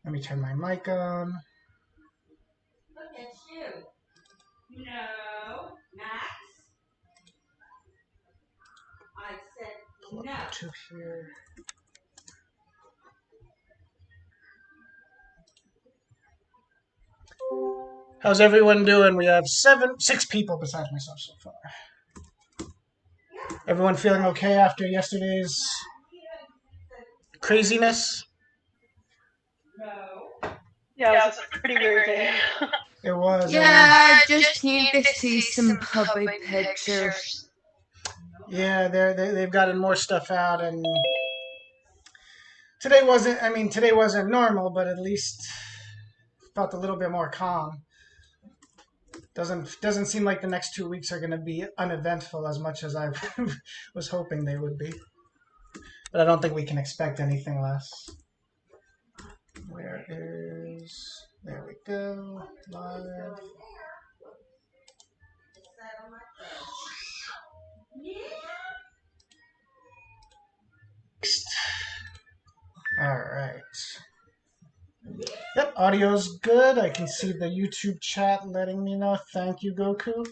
Let me turn my mic on. Look at you. No, Max. I said Pull no. up YouTube here. How's everyone doing? We have six people besides myself so far. Everyone feeling okay after yesterday's craziness? No. Yeah, it was a pretty weird day. It was. Yeah, I just need to see some puppy pictures. Yeah, they've gotten more stuff out, and today wasn't. I mean, today wasn't normal, but at least felt a little bit more calm. Doesn't seem like the next 2 weeks are going to be uneventful as much as I was hoping they would be. But I don't think we can expect anything less. Where is... There we go. Live. All right. Yep, audio's good. I can see the YouTube chat letting me know. Thank you, Goku.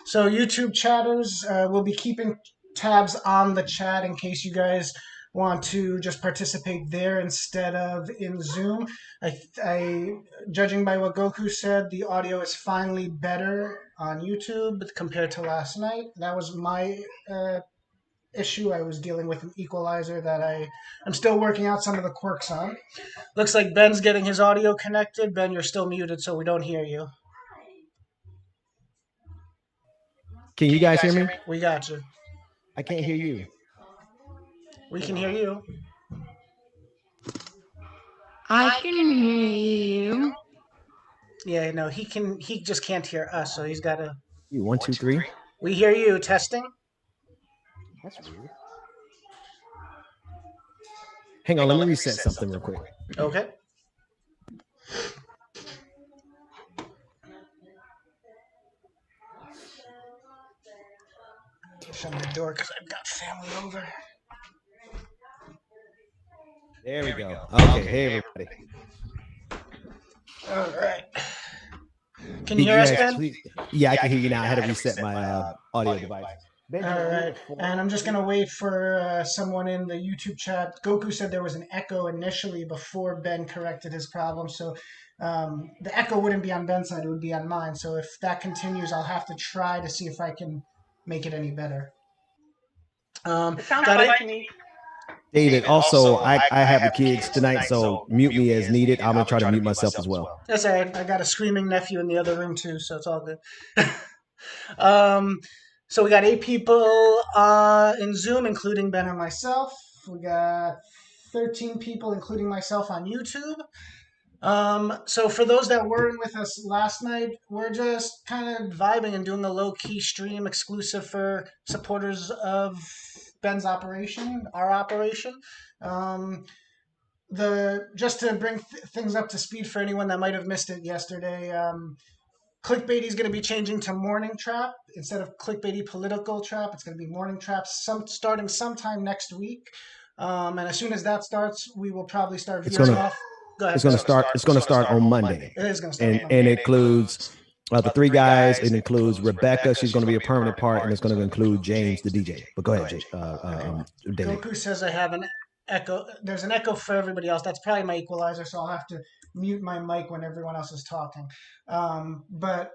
So YouTube chatters, we'll be keeping tabs on the chat in case you guys want to just participate there instead of in Zoom. Judging by what Goku said, the audio is finally better on YouTube compared to last night. That was my issue. I was dealing with an equalizer that I'm still working out some of the quirks on. Looks like Ben's getting his audio connected. Ben, you're still muted, so we don't hear you. Can you guys hear me? We got you. I can't hear you. We can hear you. I can hear you. Yeah, no, he just can't hear us, so he's got to. 1, 2, 3. We hear you. Testing. That's weird. Hang on, let me reset something real quick. Okay. Shut the door because I've got family over. There we go. Okay, hey everybody. All right. Can you hear us, Ben? Yeah, I can hear you now. I had to reset my audio device. All right, and I'm just gonna wait for someone in the YouTube chat. Goku said there was an echo initially before Ben corrected his problem, so the echo wouldn't be on Ben's side; it would be on mine. So if that continues, I'll have to try to see if I can make it any better. It sounds like to me. David, also, I have the kids tonight, so mute me as needed. I'm gonna try to mute myself as well. That's all right. I got a screaming nephew in the other room too, so it's all good. So we got 8 people in Zoom, including Ben and myself. We got 13 people, including myself, on YouTube. So for those that weren't with us last night, we're just kind of vibing and doing a low-key stream exclusive for supporters of Ben's operation, our operation. Just to bring things up to speed for anyone that might have missed it yesterday, Clickbaity is going to be changing to Morning Trap instead of Clickbaity Political Trap. It's going to be Morning Trap starting sometime next week. And as soon as that starts, we will probably start veering off. Go ahead. It's going to start on Monday. It is going to start on Monday. And it includes the 3 guys. It includes Rebecca. She's going to be a permanent part, and it's going to include James, the DJ. But go ahead, David. Goku says I have an echo. There's an echo for everybody else. That's probably my equalizer, so I'll have to mute my mic when everyone else is talking. But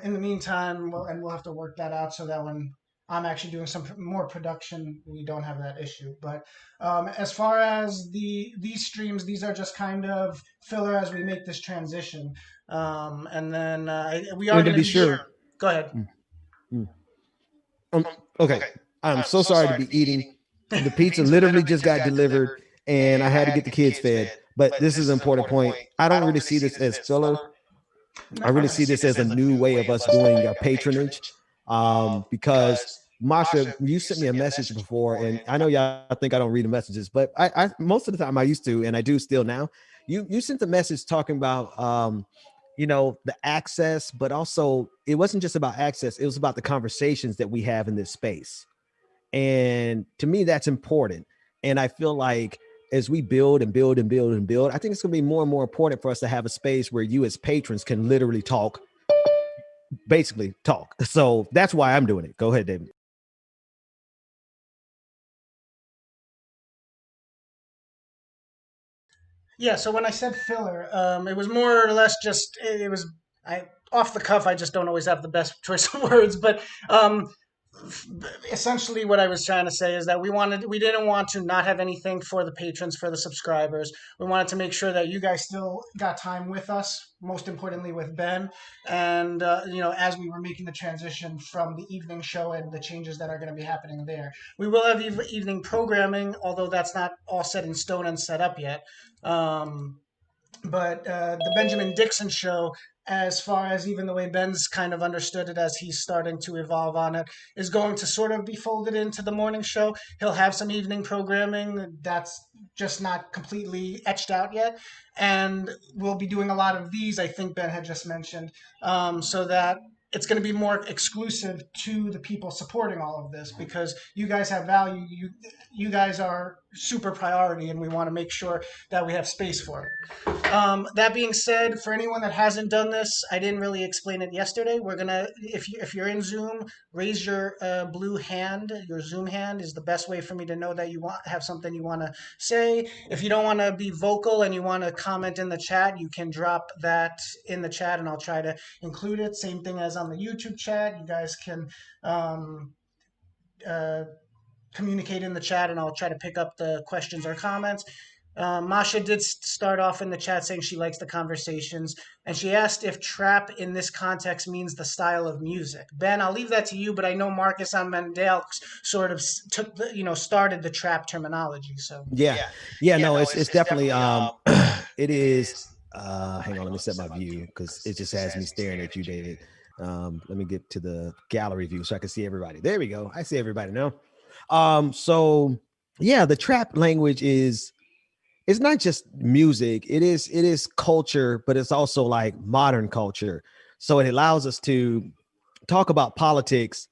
in the meantime, we'll have to work that out so that when I'm actually doing some more production, we don't have that issue. But as far as these streams, these are just kind of filler as we make this transition. And then we are going to be sure. Go ahead. Okay. I'm so sorry to be eating. The pizza literally just got delivered, and I had to get the kids fed. But this is an important point. I don't really see this as filler. I really see this as a new way of us doing our patronage. Because Masha, you sent me a message before, and I know y'all think I don't read the messages, but I most of the time I used to, and I do still now. You sent the message talking about the access, but also it wasn't just about access, it was about the conversations that we have in this space. And to me, that's important. And I feel like as we build and build and build and build, I think it's going to be more and more important for us to have a space where you as patrons can literally talk, basically talk. So that's why I'm doing it. Go ahead, David. Yeah, so when I said filler, it was more or less just it was I off the cuff. I just don't always have the best choice of words, but essentially what I was trying to say is that we didn't want to not have anything for the patrons, for the subscribers. We wanted to make sure that you guys still got time with us, most importantly with Ben, and as we were making the transition from the evening show and the changes that are going to be happening there. We will have evening programming, although that's not all set in stone and set up yet. But the Benjamin Dixon show, as far as even the way Ben's kind of understood it as he's starting to evolve on it, is going to sort of be folded into the morning show. He'll have some evening programming that's just not completely etched out yet. And we'll be doing a lot of these, I think Ben had just mentioned, so that it's going to be more exclusive to the people supporting all of this, because you guys have value. You guys are super priority, and we want to make sure that we have space for it. That being said, for anyone that hasn't done this, I didn't really explain it yesterday. We're gonna, if you're in Zoom, raise your blue hand. Your Zoom hand is the best way for me to know that you have something you want to say. If you don't want to be vocal and you want to comment in the chat, you can drop that in the chat, and I'll try to include it. Same thing as on the YouTube chat. You guys can communicate in the chat, and I'll try to pick up the questions or comments. Masha did start off in the chat saying she likes the conversations, and she asked if trap in this context means the style of music. Ben, I'll leave that to you, but I know Marcus on Mendel sort of took started the trap terminology. So no, it's definitely it is. Hang on, let me set my view because it just has me staring at you, David. Let me get to the gallery view so I can see everybody. There we go. I see everybody now. So yeah, the trap language it's not just music. It is culture, but it's also like modern culture. So it allows us to talk about politics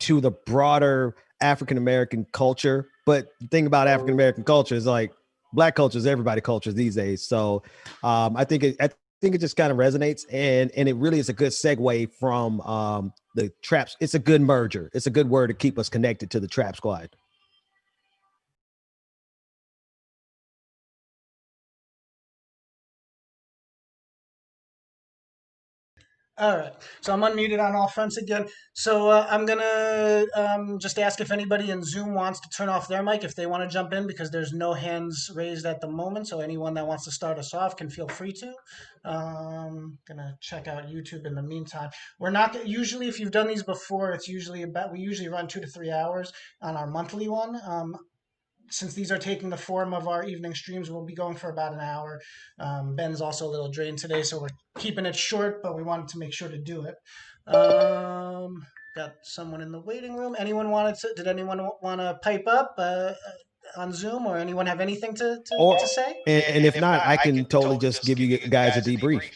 to the broader African-American culture. But the thing about African-American culture is like Black culture is everybody culture these days. So I think it just kind of resonates, and it really is a good segue from the traps. It's a good merger. It's a good word to keep us connected to the Trap Squad. All right, so I'm unmuted on all fronts again. So I'm gonna just ask if anybody in Zoom wants to turn off their mic if they want to jump in, because there's no hands raised at the moment. So anyone that wants to start us off can feel free to. Gonna check out YouTube in the meantime. We're not usually, if you've done these before, it's usually we usually run 2 to 3 hours on our monthly one. Since these are taking the form of our evening streams, we'll be going for about an hour. Ben's also a little drained today, so we're keeping it short, but we wanted to make sure to do it. Got someone in the waiting room. Did anyone want to pipe up on Zoom, or anyone have anything to say? And if not, I can totally just give you guys a debrief.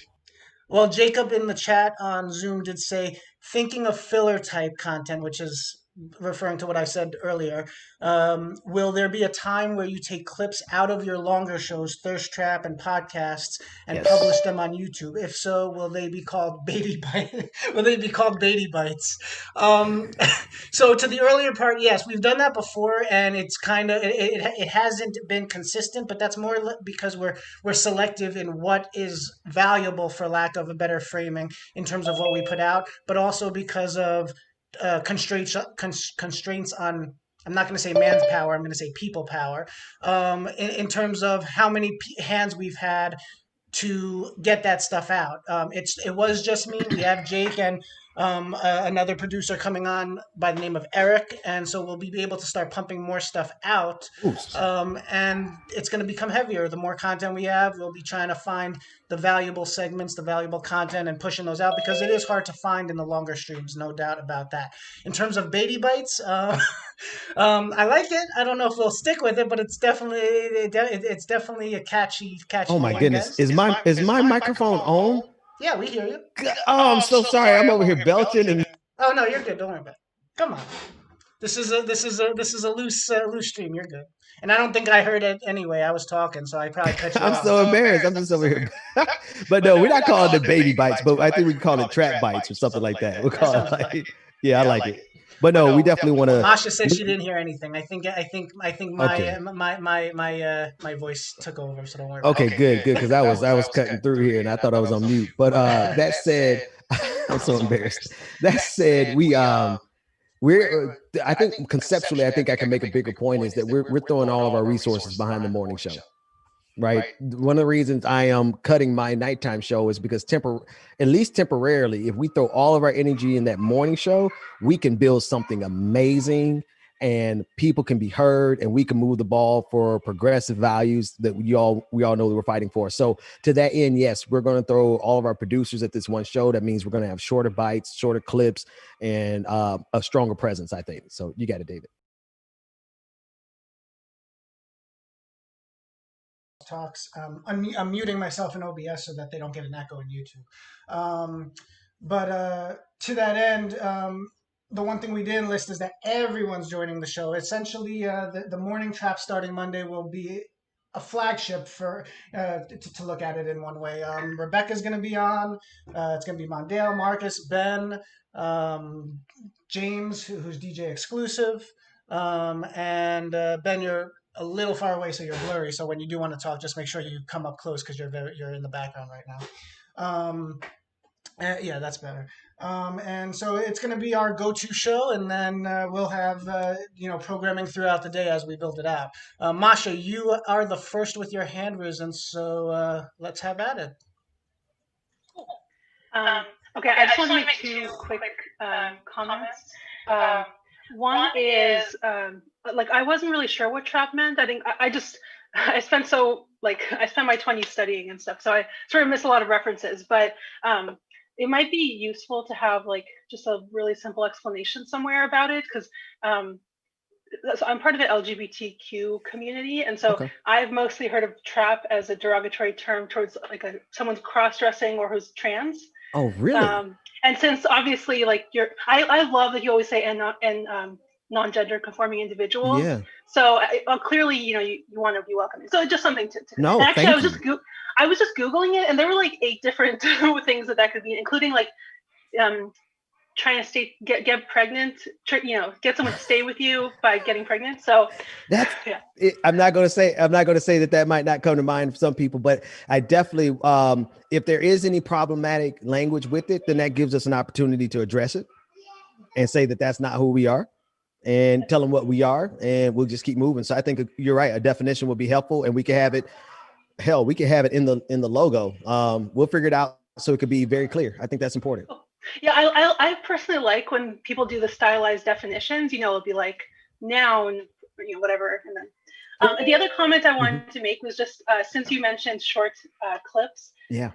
Well, Jacob in the chat on Zoom did say, thinking of filler type content, which is referring to what I said earlier, will there be a time where you take clips out of your longer shows, Thirst Trap and podcasts, and publish them on YouTube? If so, will they be called Baby Bites? Will they be called Baby Bites? So to the earlier part, yes, we've done that before, and it's kind of it hasn't been consistent, but that's more because we're selective in what is valuable, for lack of a better framing, in terms of what we put out, but also because of constraints on, I'm not going to say man's power, I'm going to say people power, in terms of how many hands we've had to get that stuff out. It was just me. We have Jake and another producer coming on by the name of Eric, and so we'll be able to start pumping more stuff out. And it's going to become heavier. The more content we have, we'll be trying to find the valuable segments, the valuable content, and pushing those out, because it is hard to find in the longer streams, no doubt about that. In terms of Baby Bites, I like it. I don't know if we'll stick with it, but it's definitely a catchy. Oh my goodness! Is my microphone on? Yeah, we hear you. Oh, I'm so sorry. I'm over here belching and. Oh no, you're good. Don't worry about it. Come on. This is a loose stream. You're good. And I don't think I heard it anyway. I was talking, so I probably cut you I'm off. so embarrassed. I'm just over here. But no, we're not calling it baby bites, but I think we can call it trap bites or something like that. We'll call it like, yeah, I like it. But no, we definitely want to. Masha said she didn't hear anything. I think Okay. my voice took over, so don't worry. Okay, good, because I was cutting through here and I thought I was on mute. But that said, I'm so embarrassed. That said, we're I think conceptually, I think I can make a bigger point is that we're throwing all of our resources behind the morning show. Right. One of the reasons I am cutting my nighttime show is because at least temporarily, if we throw all of our energy in that morning show, we can build something amazing and people can be heard and we can move the ball for progressive values that we all know that we're fighting for. So to that end, yes, we're going to throw all of our producers at this one show. That means we're going to have shorter bites, shorter clips, and a stronger presence, I think. So you got it, David. Talks. I'm muting myself in OBS so that they don't get an echo in YouTube. But to that end, the one thing we didn't list is that everyone's joining the show. Essentially, the morning trap starting Monday will be a flagship for to look at it in one way. Rebecca's going to be on. It's going to be Mondale, Marcus, Ben, James, who's DJ exclusive, and Ben, you're a little far away, so you're blurry. So when you do want to talk, just make sure you come up close because you're in the background right now. Yeah, that's better. And so it's going to be our go-to show, and then we'll have programming throughout the day as we build it out. Masha, you are the first with your hand risen, so let's have at it. Okay, I just want to make two quick comments. One is I wasn't really sure what trap meant. I think I spent my 20s studying and stuff, so I sort of missed a lot of references. But it might be useful to have just a really simple explanation somewhere about it, because so I'm part of the LGBTQ community, and so I've mostly heard of trap as a derogatory term towards someone's cross-dressing or who's trans. Oh, really? And since obviously I love that you always say and non-gender conforming individuals. Yeah. So clearly, you want to be welcoming. So just something to no. Actually, thank I was just Googling it, and there were 8 different things that could be, including trying to get pregnant, get someone to stay with you by getting pregnant. So that's I'm not going to say that might not come to mind for some people, but I definitely, if there is any problematic language with it, then that gives us an opportunity to address it and say that that's not who we are and tell them what we are, and we'll just keep moving. So I think you're right. A definition would be helpful, and we can have it. Hell, we can have it in the logo. We'll figure it out so it could be very clear. I think that's important. Yeah, I personally like when people do the stylized definitions. It'll be like noun, whatever. And then the other comment I wanted to make was just since you mentioned short clips. Yeah.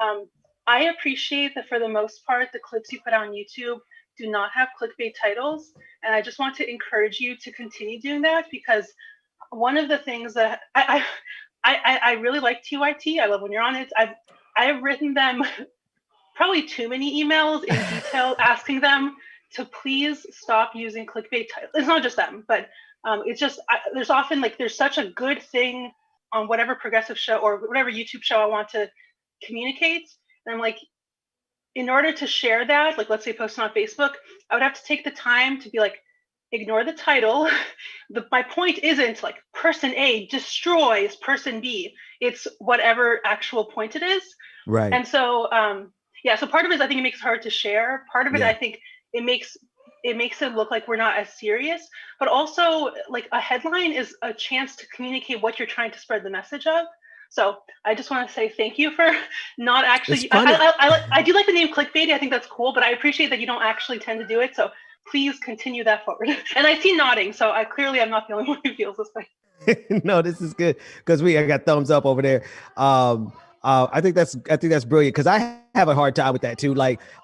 I appreciate that for the most part, the clips you put on YouTube do not have clickbait titles, and I just want to encourage you to continue doing that, because one of the things that I really like TYT. I love when you're on it. I've written them probably too many emails in detail asking them to please stop using clickbait titles. It's not just them, but it's just there's often there's such a good thing on whatever progressive show or whatever YouTube show I want to communicate, and I'm in order to share that, let's say post on Facebook, I would have to take the time to be ignore the title. My point isn't person A destroys person B. It's whatever actual point it is. Right. And so, so part of it is I think it makes it hard to share. Part of it, I think it makes it look like we're not as serious. But also, a headline is a chance to communicate what you're trying to spread the message of. So I just want to say thank you for not actually. I do like the name clickbait. I think that's cool, but I appreciate that you don't actually tend to do it. So please continue that forward. And I see nodding, so I'm not the only one who feels this way. No, this is good because I got thumbs up over there. I think that's brilliant because I have a hard time with that too.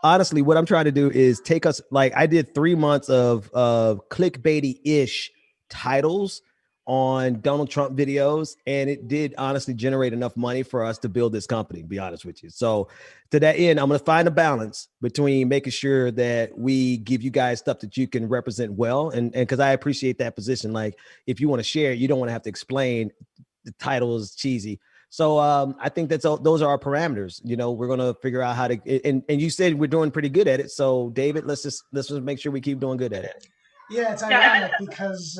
Honestly, what I'm trying to do is take us. I did 3 months of clickbaity-ish titles on Donald Trump videos, and it did honestly generate enough money for us to build this company, to be honest with you. So to that end, I'm going to find a balance between making sure that we give you guys stuff that you can represent well. And because I appreciate that position. Like if you want to share, you don't want to have to explain the title is cheesy. So I think those are our parameters. You know, we're going to figure out how to, and you said we're doing pretty good at it. So David, let's just make sure we keep doing good at it. Yeah, it's ironic because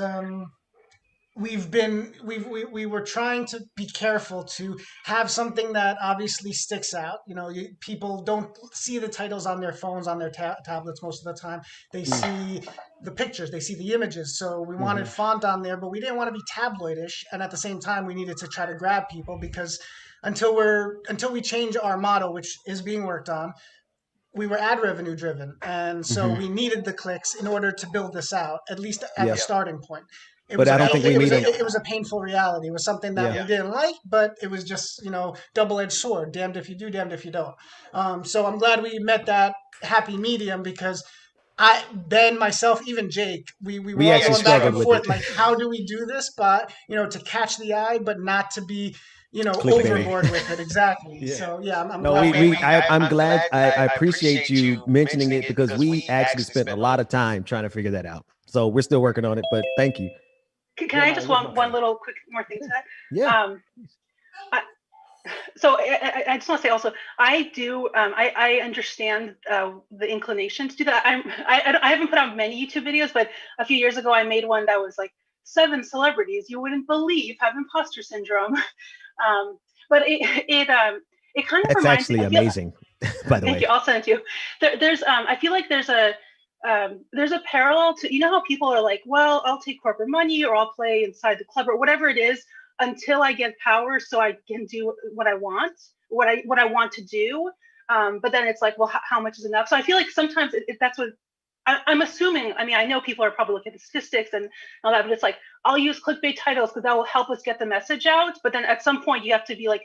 we were trying to be careful to have something that obviously sticks out. You know, people don't see the titles on their phones, on their tablets most of the time. They see the pictures, they see the images. So we wanted font on there, but we didn't want to be tabloidish. And at the same time, we needed to try to grab people because until we change our model, which is being worked on, we were ad revenue driven. And so we needed the clicks in order to build this out, at least at the starting point. It was a painful reality. It was something that we didn't like, but it was just, you know, double-edged sword. Damned if you do, damned if you don't. So I'm glad we met that happy medium because Ben, myself, even Jake, we were all going back and forth. Like, how do we do this? But, you know, to catch the eye, but not to be, you know, overboard with it. Exactly. So yeah, I'm glad. I appreciate you mentioning it because we actually spent a lot of time trying to figure that out. So we're still working on it, but thank you. Can I just one little quick more thing to that? Yeah. So I just want to say also, I understand the inclination to do that. I haven't put out many YouTube videos, but a few years ago I made one that was like 7 celebrities you wouldn't believe have imposter syndrome. But it kind of reminds me. It's actually amazing. By the way, thank you. I'll send it to you. There's I feel like there's a parallel to, you know, how people are like, well, I'll take corporate money or I'll play inside the club or whatever it is until I get power so I can do what I want, what I want to do. But then it's like, well, how much is enough? So I feel like sometimes that's what I'm assuming. I mean, I know people are probably looking at the statistics and all that, but it's like, I'll use clickbait titles because that will help us get the message out. But then at some point you have to be like,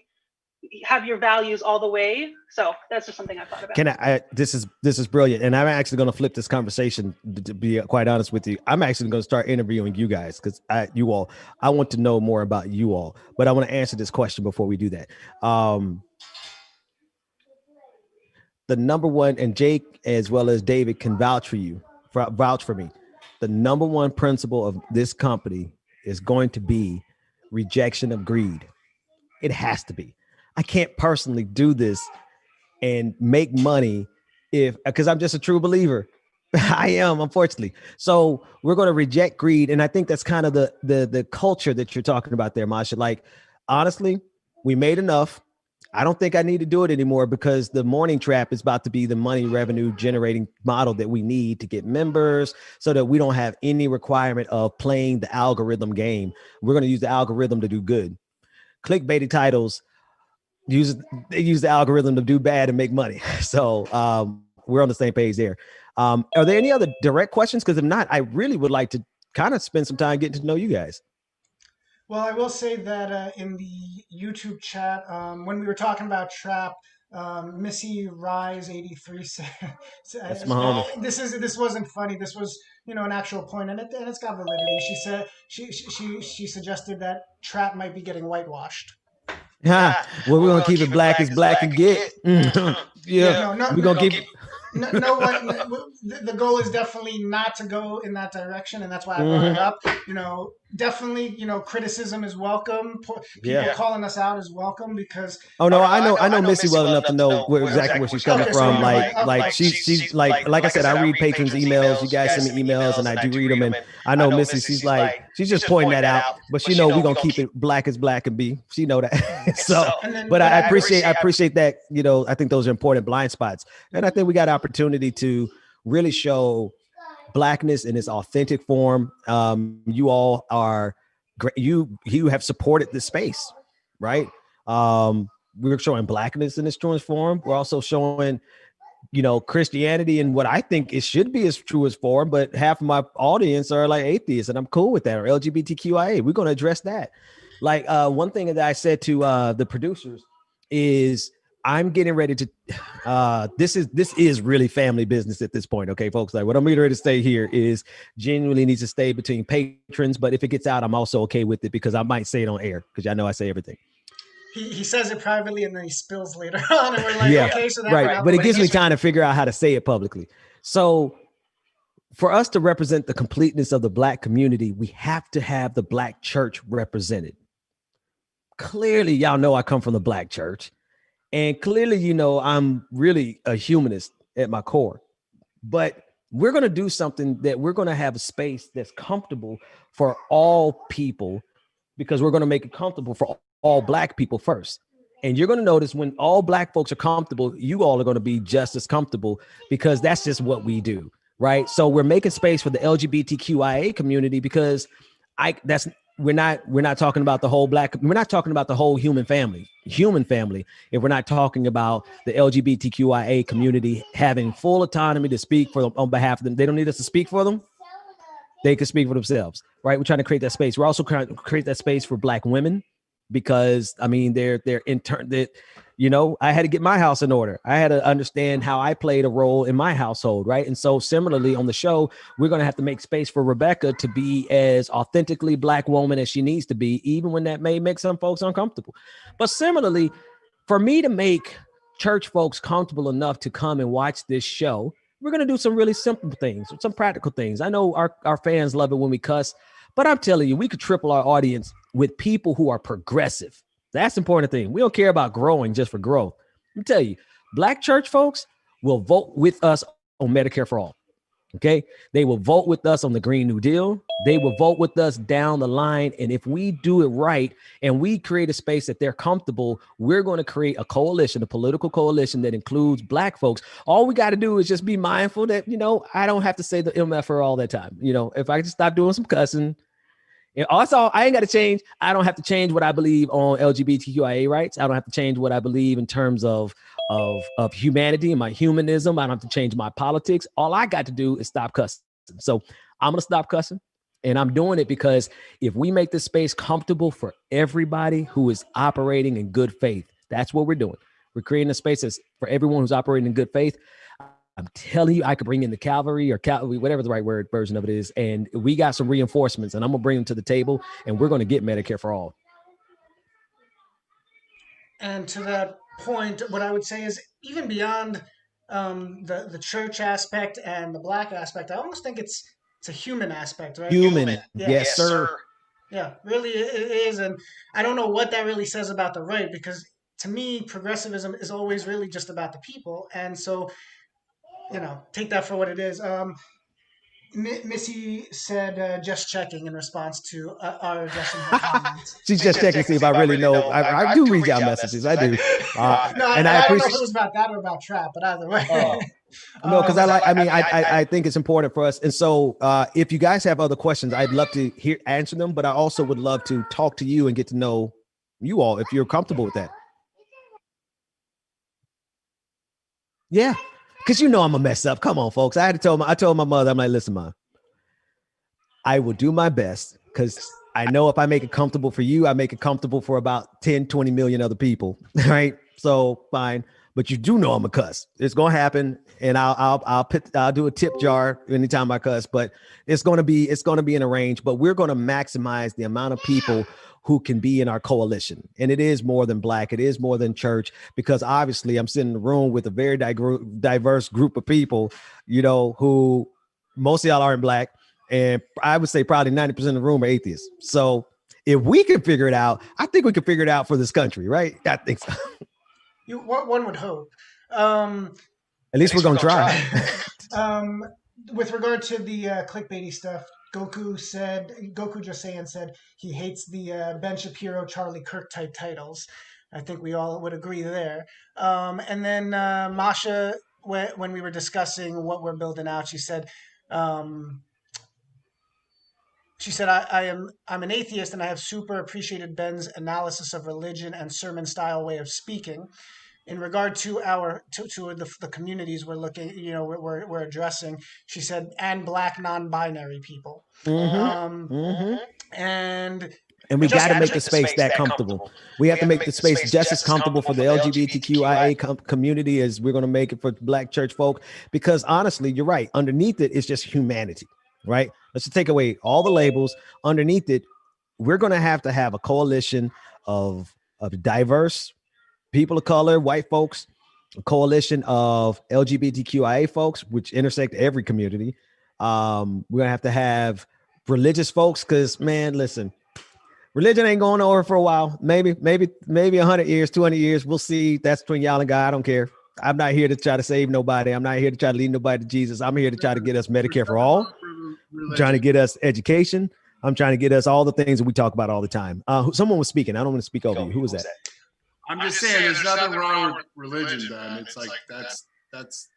have your values all the way. So that's just something I thought about. This is brilliant. And I'm actually going to flip this conversation to be quite honest with you. I'm actually going to start interviewing you guys because I want to know more about you all, but I want to answer this question before we do that. The number one, and Jake as well as David can vouch for me. The number one principle of this company is going to be rejection of greed. It has to be. I can't personally do this and make money because I'm just a true believer. I am, unfortunately. So we're going to reject greed. And I think that's kind of the culture that you're talking about there, Masha. Like, honestly, we made enough. I don't think I need to do it anymore because the Morning Trap is about to be the money revenue generating model that we need to get members so that we don't have any requirement of playing the algorithm game. We're going to use the algorithm to do good. Clickbaity titles use the algorithm to do bad and make money. So we're on the same page there. Are there any other direct questions? Because if not, I really would like to kind of spend some time getting to know you guys. Well, I will say that in the YouTube chat, when we were talking about Trap, Missy Rise 83 said, "That's my homie." This wasn't funny. This was, you know, an actual point, and it's got validity. She said she suggested that Trap might be getting whitewashed. Well, we're gonna keep it black as black can get. Yeah, we're gonna keep it. The goal is definitely not to go in that direction, and that's why I brought it up. You know, definitely, you know, criticism is welcome. People calling us out is welcome because. Oh no, I know Missy well enough to know exactly where she's coming from. Like she's like I said, I read patrons' emails. You guys send me emails, and I do read them. And I know Missy. She's just pointing that out, but she know we're gonna keep it black as black can be. She know that. So, but I appreciate that. You know, I think those are important blind spots, and I think we got opportunity to really show Blackness in its authentic form. You all are great. You have supported this space, right? We're showing Blackness in its truest form. We're also showing, you know, Christianity in what I think it should be its truest form, but half of my audience are like atheists, and I'm cool with that, or LGBTQIA. We're going to address that. Like one thing that I said to the producers is I'm getting ready to this is really family business at this point. Okay, folks. Like what I'm getting ready to say here is genuinely needs to stay between patrons, but if it gets out, I'm also okay with it because I might say it on air because y'all know I say everything. He says it privately and then he spills later on, and we're like, Yeah, okay, so that right. But it gives me time to figure out how to say it publicly. So for us to represent the completeness of the Black community, we have to have the Black church represented. Clearly, y'all know I come from the Black church. And clearly, you know, I'm really a humanist at my core. But we're going to do something that we're going to have a space that's comfortable for all people because we're going to make it comfortable for all Black people first. And you're going to notice when all Black folks are comfortable, you all are going to be just as comfortable because that's just what we do. Right. So we're making space for the LGBTQIA community because we're not talking about the whole we're not talking about the whole human family, if we're not talking about the LGBTQIA community having full autonomy to speak on behalf of them. They don't need us to speak for them. They can speak for themselves. Right. We're trying to create that space. We're also trying to create that space for Black women because, I mean, they're in turn that, you know, I had to get my house in order. I had to understand how I played a role in my household, right? And so similarly on the show, we're going to have to make space for Rebecca to be as authentically Black woman as she needs to be, even when that may make some folks uncomfortable. But similarly, for me to make church folks comfortable enough to come and watch this show, we're going to do some really simple things, some practical things. I know our fans love it when we cuss, but I'm telling you, we could triple our audience with people who are progressive. That's the important thing. We don't care about growing just for growth. Let me tell you, Black church folks will vote with us on Medicare for all. Okay. They will vote with us on the Green New Deal. They will vote with us down the line. And if we do it right and we create a space that they're comfortable, we're going to create a coalition, a political coalition that includes Black folks. All we got to do is just be mindful that, you know, I don't have to say the MFR all that time. You know, if I just stop doing some cussing. And also, I ain't got to change. I don't have to change what I believe on LGBTQIA rights. I don't have to change what I believe in terms of humanity and my humanism. I don't have to change my politics. All I got to do is stop cussing. So I'm going to stop cussing. And I'm doing it because if we make this space comfortable for everybody who is operating in good faith, that's what we're doing. We're creating a space that's for everyone who's operating in good faith. I'm telling you, I could bring in the cavalry or whatever the right word version of it is. And we got some reinforcements and I'm going to bring them to the table and we're going to get Medicare for all. And to that point, what I would say is even beyond the church aspect and the Black aspect, I almost think it's a human aspect, right? Human. Yeah. Yes, sir. Yeah, really it is. And I don't know what that really says about the right, because to me, progressivism is always really just about the people. And so, you know, take that for what it is. Missy said, just checking in response to our addressing her comments. She's just checking to see if I really know. I do read y'all messages. I do. No, and I don't know if it was about that or about trap, but either way. No, because I think it's important for us. And so if you guys have other questions, I'd love to answer them, but I also would love to talk to you and get to know you all if you're comfortable with that. Yeah. Because you know I'm a mess up. Come on, folks. I told my mother, I'm like, listen, Mom, I will do my best because I know if I make it comfortable for you, I make it comfortable for about 10, 20 million other people. Right. So fine. But you do know I'm a cuss. It's gonna happen, and I'll do a tip jar anytime I cuss. But it's gonna be in a range. But we're gonna maximize the amount of people who can be in our coalition, and it is more than Black. It is more than church, because obviously I'm sitting in the room with a very diverse group of people. You know, who most of y'all aren't Black, and I would say probably 90% of the room are atheists. So if we can figure it out, I think we can figure it out for this country, right? I think so. One would hope. At least we're going to try. With regard to the clickbaity stuff, Goku just saying said he hates the Ben Shapiro, Charlie Kirk type titles. I think we all would agree there. And then Masha, when we were discussing what we're building out, she said, I'm an atheist and I have super appreciated Ben's analysis of religion and sermon style way of speaking. In regard to the communities we're looking, we're addressing, she said, and Black non-binary people. And And we got to make the space that comfortable. We have to make the space just as comfortable for the LGBTQIA community as we're going to make it for Black church folk. Because honestly, you're right. Underneath it is just humanity, right? Let's just take away all the labels. Underneath it, we're going to have a coalition of diverse people of color, white folks, a coalition of LGBTQIA folks, which intersect every community. We're going to have religious folks because, man, listen, religion ain't going over for a while. Maybe 100 years, 200 years. We'll see. That's between y'all and God. I don't care. I'm not here to try to save nobody. I'm not here to try to lead nobody to Jesus. I'm here to try to get us Medicare for all. I'm trying to get us education. I'm trying to get us all the things that we talk about all the time. Someone was speaking. I don't want to speak over you. Who was that? I'm just saying there's nothing wrong with religion, Ben. It's like that's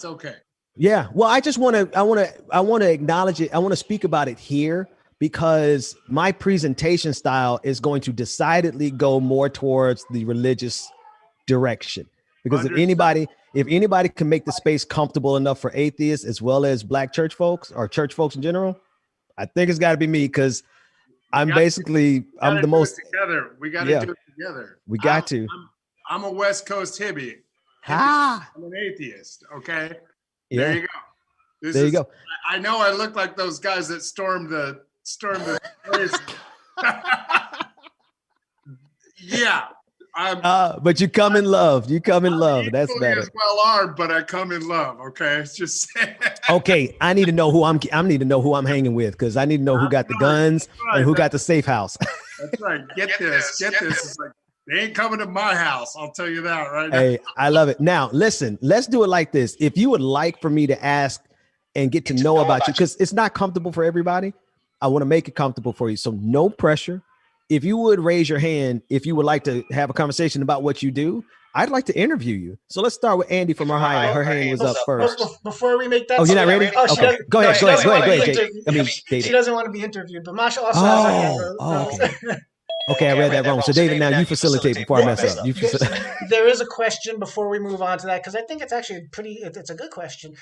okay. Yeah. Well, I want to acknowledge it. I want to speak about it here because my presentation style is going to decidedly go more towards the religious direction. Because if anybody can make the space comfortable enough for atheists as well as Black church folks or church folks in general, I think it's got to be me because I'm the most together. We got to do it together. We got to. I'm a West Coast hippie. I'm an atheist. Okay. Yeah. There you go. There you go. I know I look like those guys that stormed the place. Yeah. But you come in love. You come in love. That's better. As well armed, but I come in love. Okay, it's just okay. I need to know who I'm need to know who I'm hanging with because I need to know who got the guns and who got the safe house. That's right. Get this. It's like they ain't coming to my house. I'll tell you that right now. Hey, I love it. Now, listen. Let's do it like this. If you would like for me to ask and get to know about you, because it's not comfortable for everybody, I want to make it comfortable for you. So no pressure. If you would raise your hand, if you would like to have a conversation about what you do, I'd like to interview you. So let's start with Andy from Ohio. Her hand was up first. Before we make that. Oh, you're not ready? Oh, okay. Go ahead, Jake. She doesn't want to be interviewed, but Masha also has her hand. Okay. Okay, I read that wrong. So David, now you facilitate before I mess up. There is a question before we move on to that, because I think it's actually it's a good question.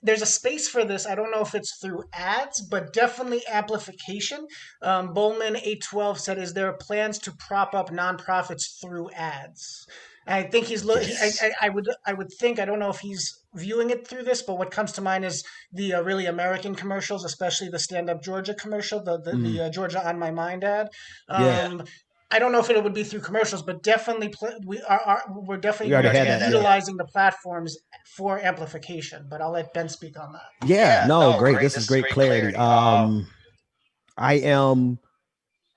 There's a space for this. I don't know if it's through ads, but definitely amplification. Bowman 812 said, is there plans to prop up nonprofits through ads? I think he's looking. I would think. I don't know if he's viewing it through this, but what comes to mind is the really American commercials, especially the Stand Up Georgia commercial, the Georgia on My Mind ad. I don't know if it would be through commercials, but definitely we're definitely utilizing the platforms for amplification. But I'll let Ben speak on that. Yeah, no, great. This is great clarity. I am.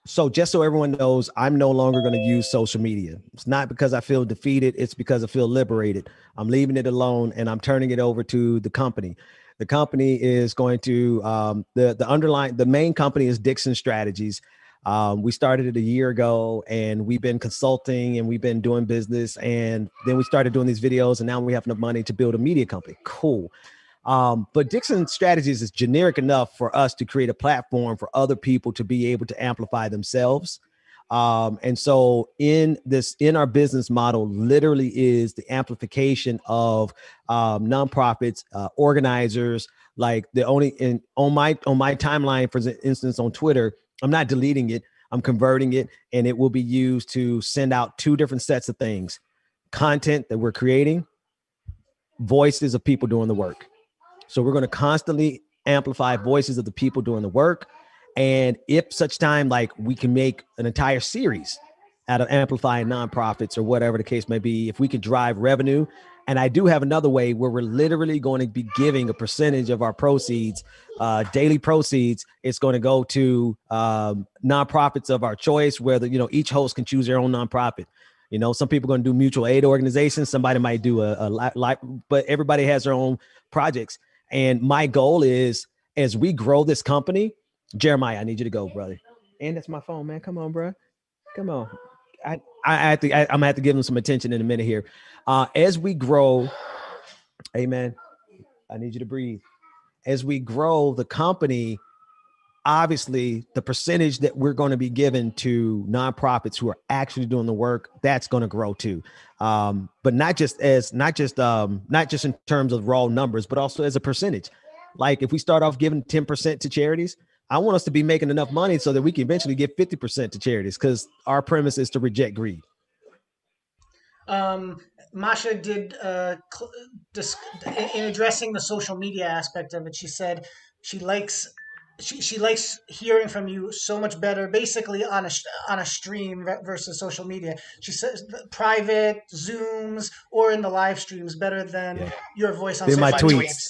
So just so everyone knows, I'm no longer going to use social media. It's not because I feel defeated. It's because I feel liberated. I'm leaving it alone and I'm turning it over to the company. The company is going to, the main company is Dixon Strategies. We started it a year ago and we've been consulting and we've been doing business. And then we started doing these videos and now we have enough money to build a media company. Cool. But Dixon Strategies is generic enough for us to create a platform for other people to be able to amplify themselves. And so in our business model literally is the amplification of nonprofits, organizers, like on my timeline, for instance, on Twitter, I'm not deleting it. I'm converting it and it will be used to send out two different sets of things: content that we're creating, voices of people doing the work. So we're going to constantly amplify voices of the people doing the work. And if such time, like we can make an entire series out of amplifying nonprofits or whatever the case may be, if we could drive revenue. And I do have another way where we're literally going to be giving a percentage of our proceeds, daily proceeds. It's going to go to nonprofits of our choice, whether, each host can choose their own nonprofit. Some people are going to do mutual aid organizations. Somebody might do but everybody has their own projects. And my goal is, as we grow this company, Jeremiah, I need you to go, brother. And that's my phone, man. Come on, bro. Come on. I'm gonna have to give him some attention in a minute here. As we grow, amen. I need you to breathe. As we grow the company, obviously the percentage that we're going to be given to nonprofits who are actually doing the work, that's going to grow too. But not just in terms of raw numbers, but also as a percentage. Like if we start off giving 10% to charities, I want us to be making enough money so that we can eventually give 50% to charities, because our premise is to reject greed. Masha did in addressing the social media aspect of it. She said she likes she likes hearing from you so much better, basically on a stream versus social media. She says private Zooms or in the live streams better than Yeah. your voice on Than social my media. tweets.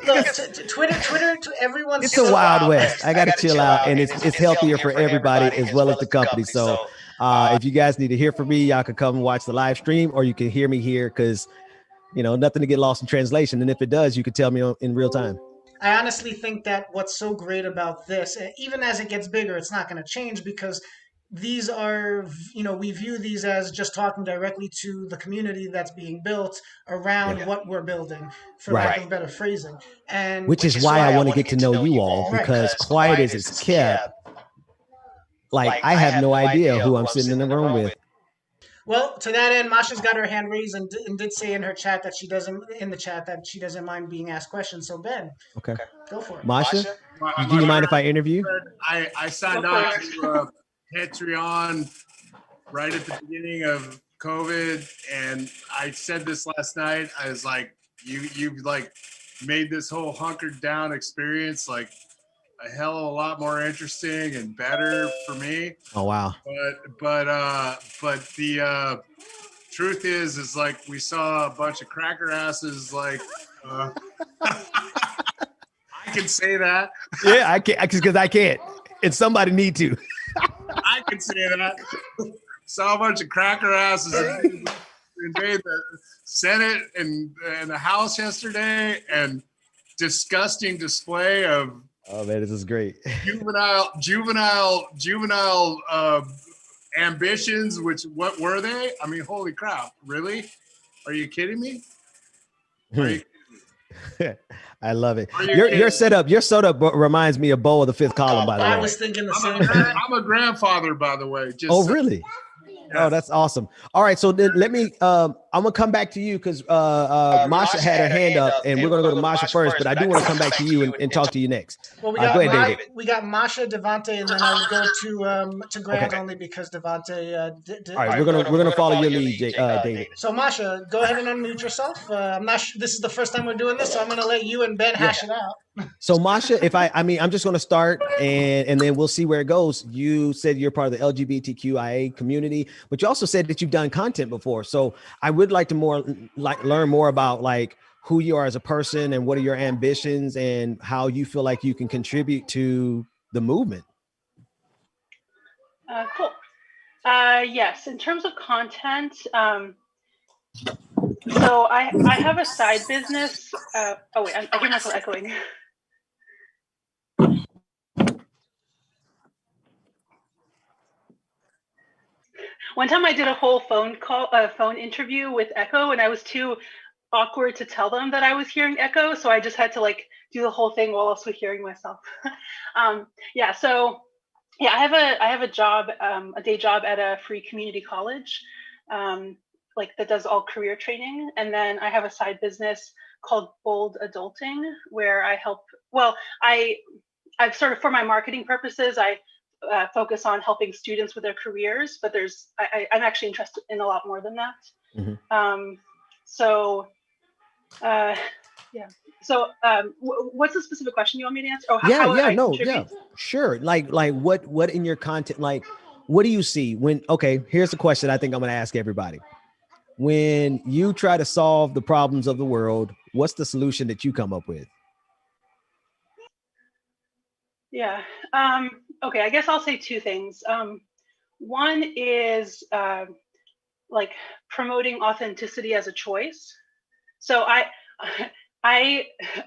Look, Twitter, everyone's It's a Wild West. I got to chill out, and it's healthier for everybody as well as the company. So if you guys need to hear from me, y'all can come and watch the live stream, or you can hear me here, because nothing to get lost in translation. And if it does, you can tell me in real time. I honestly think that what's so great about this, even as it gets bigger, it's not going to change, because these are, we view these as just talking directly to the community that's being built around what we're building, for lack of better phrasing. And which is why I want to get to know you all, because quiet as it's kept, like I have no idea who I'm sitting in the room with. Well, to that end, Masha's got her hand raised and did say in her chat that she doesn't mind being asked questions. So Ben, okay, go for it. Masha, do you mind if I interview? I signed on to Patreon right at the beginning of COVID, and I said this last night. I was like, you've like made this whole hunkered down experience like a hell of a lot more interesting and better for me. Oh wow. But the truth is like we saw a bunch of cracker asses like I can say that. Yeah, I can't, because I can't. And somebody need to. I can say that. Saw a bunch of cracker asses invade the Senate and the House yesterday, and disgusting display of oh man, this is great. juvenile ambitions. Which what were they? I mean, holy crap! Really? Are you kidding me? I love it. Your setup reminds me of Bo of the Fifth Column, by the way. I was thinking the same thing. I'm a grandfather, by the way. Really? Yeah. Oh, that's awesome. All right, so then let me. I'm gonna come back to you, because Masha had her hand up, and we're gonna go to Masha first. But I do want to come back to you and talk to you next. Well, go ahead, David. We got Masha, Devante, and then I'll go to Grant only because Devante. All right, we're gonna follow your lead, David. So Masha, go ahead and unmute yourself. I'm not sure, this is the first time we're doing this, so I'm gonna let you and Ben hash it out. So Masha, I'm just going to start and then we'll see where it goes. You said you're part of the LGBTQIA community, but you also said that you've done content before. So I would like to learn more about like who you are as a person and what are your ambitions and how you feel like you can contribute to the movement. Cool. Yes, in terms of content, so I have a side business. Oh wait, I hear myself echoing. One time I did a whole phone interview with Echo, and I was too awkward to tell them that I was hearing Echo, so I just had to like do the whole thing while also hearing myself. I have a job, a day job at a free community college, like that does all career training, and then I have a side business called Bold Adulting, where I help. Well, I've sort of, for my marketing purposes, I focus on helping students with their careers, but I'm actually interested in a lot more than that. Mm-hmm. What's the specific question you want me to answer? Oh, sure. Like what in your content, like what do you see when? Okay, here's the question I think I'm going to ask everybody. When you try to solve the problems of the world, what's the solution that you come up with? Yeah. Okay, I guess I'll say two things. One is like promoting authenticity as a choice. So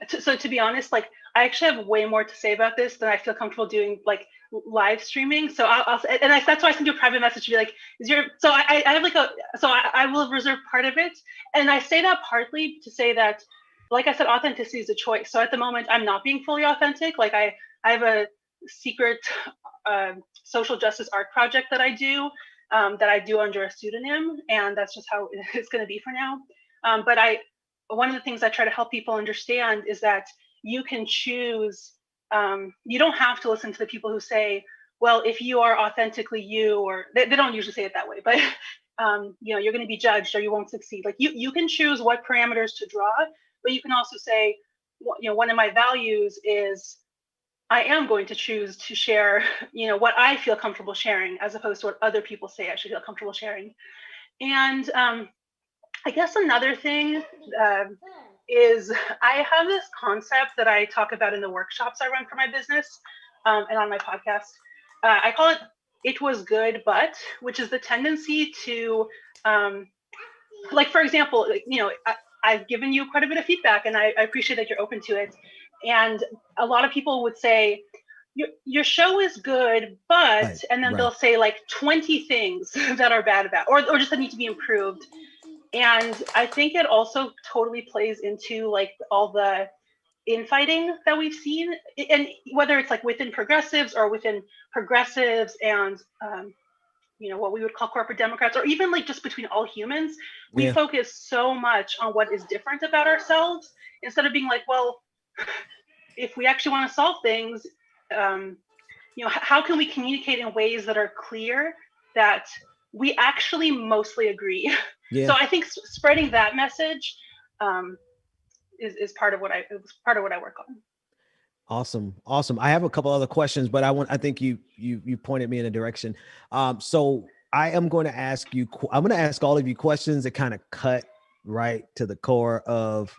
so to be honest, like I actually have way more to say about this than I feel comfortable doing like live streaming. So that's why I send you a private message to be like, I have like I will reserve part of it. And I say that partly to say that, like I said, authenticity is a choice. So at the moment I'm not being fully authentic. Like I have a secret social justice art project that I do under a pseudonym, and that's just how it's going to be for now. But one of the things I try to help people understand is that you can choose you don't have to listen to the people who say, well, if you are authentically you, or they don't usually say it that way, but you're going to be judged or you won't succeed. Like you can choose what parameters to draw, but you can also say, one of my values is I am going to choose to share, what I feel comfortable sharing, as opposed to what other people say I should feel comfortable sharing. And I guess another thing is I have this concept that I talk about in the workshops I run for my business and on my podcast. I call it was good, but, which is the tendency to, like, for example, I've given you quite a bit of feedback and I appreciate that you're open to it. And a lot of people would say, your show is good, but, right, and then they'll say like 20 things that are bad about, or just that need to be improved. And I think it also totally plays into like all the infighting that we've seen, and whether it's like within progressives or within progressives and what we would call corporate Democrats, or even like just between all humans, we focus so much on what is different about ourselves instead of being like, well, if we actually want to solve things, how can we communicate in ways that are clear that we actually mostly agree? Yeah. So I think spreading that message is part of what I work on. Awesome. I have a couple other questions, but I think you pointed me in a direction. So I am going to ask all of you questions that kind of cut right to the core of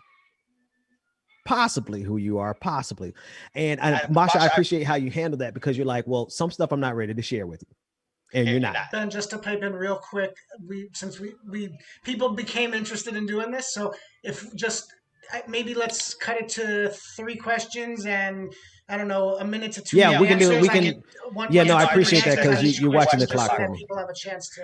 possibly who you are, possibly. And Masha, I appreciate how you handle that, because you're like, well, some stuff I'm not ready to share with you. And you're not. Ben, just to pipe in real quick, since people became interested in doing this, so if just maybe let's cut it to 3 questions and I don't know, a minute to 2. Yeah, we can do it. We can. I appreciate that, because you're watching the clock for me. People have a chance to.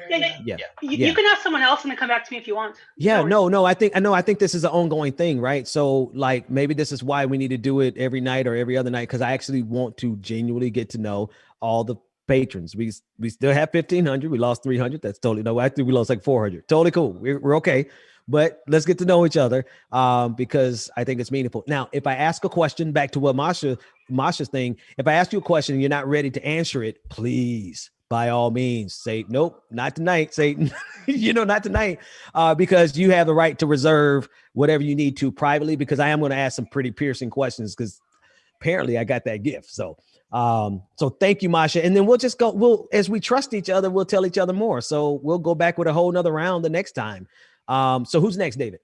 You can ask someone else and then come back to me if you want. Yeah, no. I think this is an ongoing thing, right? So like maybe this is why we need to do it every night or every other night, because I actually want to genuinely get to know all the patrons. We still have 1,500. We lost 300. That's totally actually we lost like 400. Totally cool. We're okay. But let's get to know each other because I think it's meaningful. Now, if I ask a question, back to what Masha's thing, if I ask you a question and you're not ready to answer it, please, by all means, say, nope, not tonight, Satan. Not tonight, because you have the right to reserve whatever you need to privately, because I am going to ask some pretty piercing questions, because apparently I got that gift. So thank you, Masha. And then we'll just go, as we trust each other, we'll tell each other more. So we'll go back with a whole nother round the next time. So who's next, David?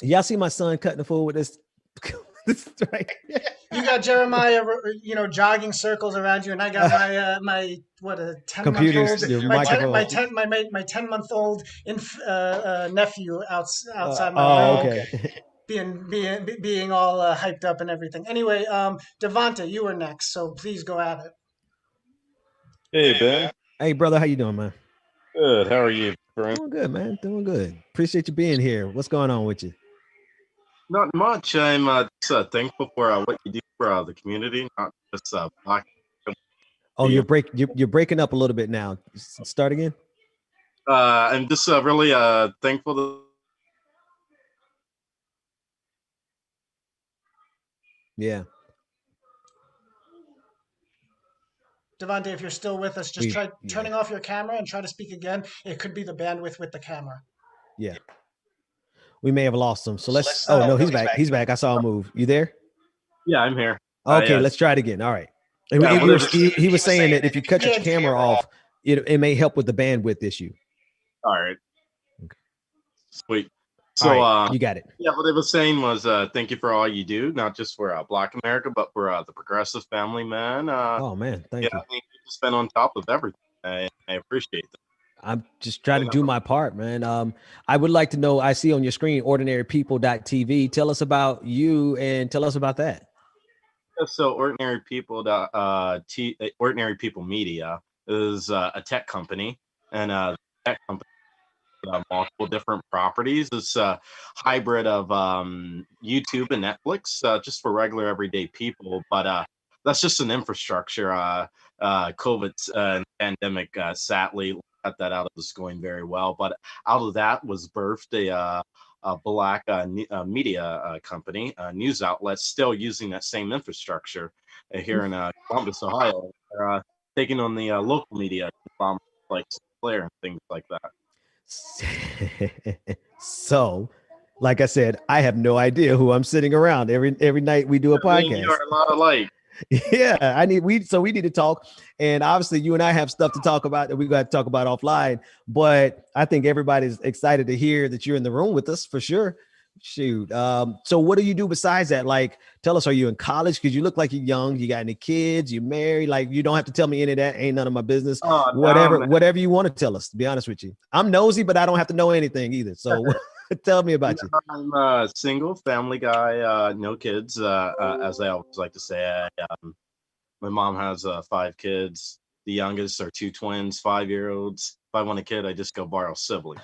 Y'all see my son cutting the food with this? Right. You got Jeremiah, jogging circles around you, and I got my 10-month-old, my 10-month-old nephew outside my home. Okay. being all hyped up and everything. Anyway, Devonta, you were next, so please go at it. Hey, Ben. Hey, brother, how you doing, man? Good. How are you, friend? Doing good, man. Doing good. Appreciate you being here. What's going on with you? Not much. I'm just thankful for what you do for the community, not just Black. Oh, you're breaking up a little bit now. Start again. I'm just really thankful. Yeah. Devonta, if you're still with us, just try turning off your camera and try to speak again. It could be the bandwidth with the camera. Yeah. We may have lost him. So let's. Oh, no, he's back. He's back. I saw him move. You there? Yeah, I'm here. Okay, let's try it again. All right. He was saying that if you cut your camera off, it may help with the bandwidth issue. All right. Okay. Sweet. So you got it. Yeah, what I was saying was thank you for all you do, not just for Black America, but for the progressive family, man. Oh man, thank you. You just been on top of everything. I appreciate that. I'm just trying to do my part, man. I would like to know, I see on your screen, ordinarypeople.tv. Tell us about you and tell us about that. So Ordinary People Media is a tech company, and tech company multiple different properties. It's a hybrid of YouTube and Netflix, just for regular everyday people. But that's just an infrastructure. COVID pandemic sadly cut that out. It was going very well, but out of that was birthed black media company, news outlet, still using that same infrastructure here in Columbus, Ohio. They're taking on the local media like Sinclair and things like that. So, like I said, I have no idea who I'm sitting around every night we do a podcast. You are a lot alike. Yeah, we need to talk, and obviously you and I have stuff to talk about that we got to talk about offline. But I think everybody's excited to hear that you're in the room with us for sure. Shoot. So what do you do besides that? Like, tell us, are you in college? Because you look like you're young. You got any kids? You married? Like, you don't have to tell me any of that. Ain't none of my business. Oh, whatever you want to tell us, to be honest with you. I'm nosy, but I don't have to know anything either. So tell me about you. I'm a single family guy, no kids. As I always like to say, my mom has 5 kids. The youngest are 2 twins, 5-year-olds. If I want a kid, I just go borrow a sibling.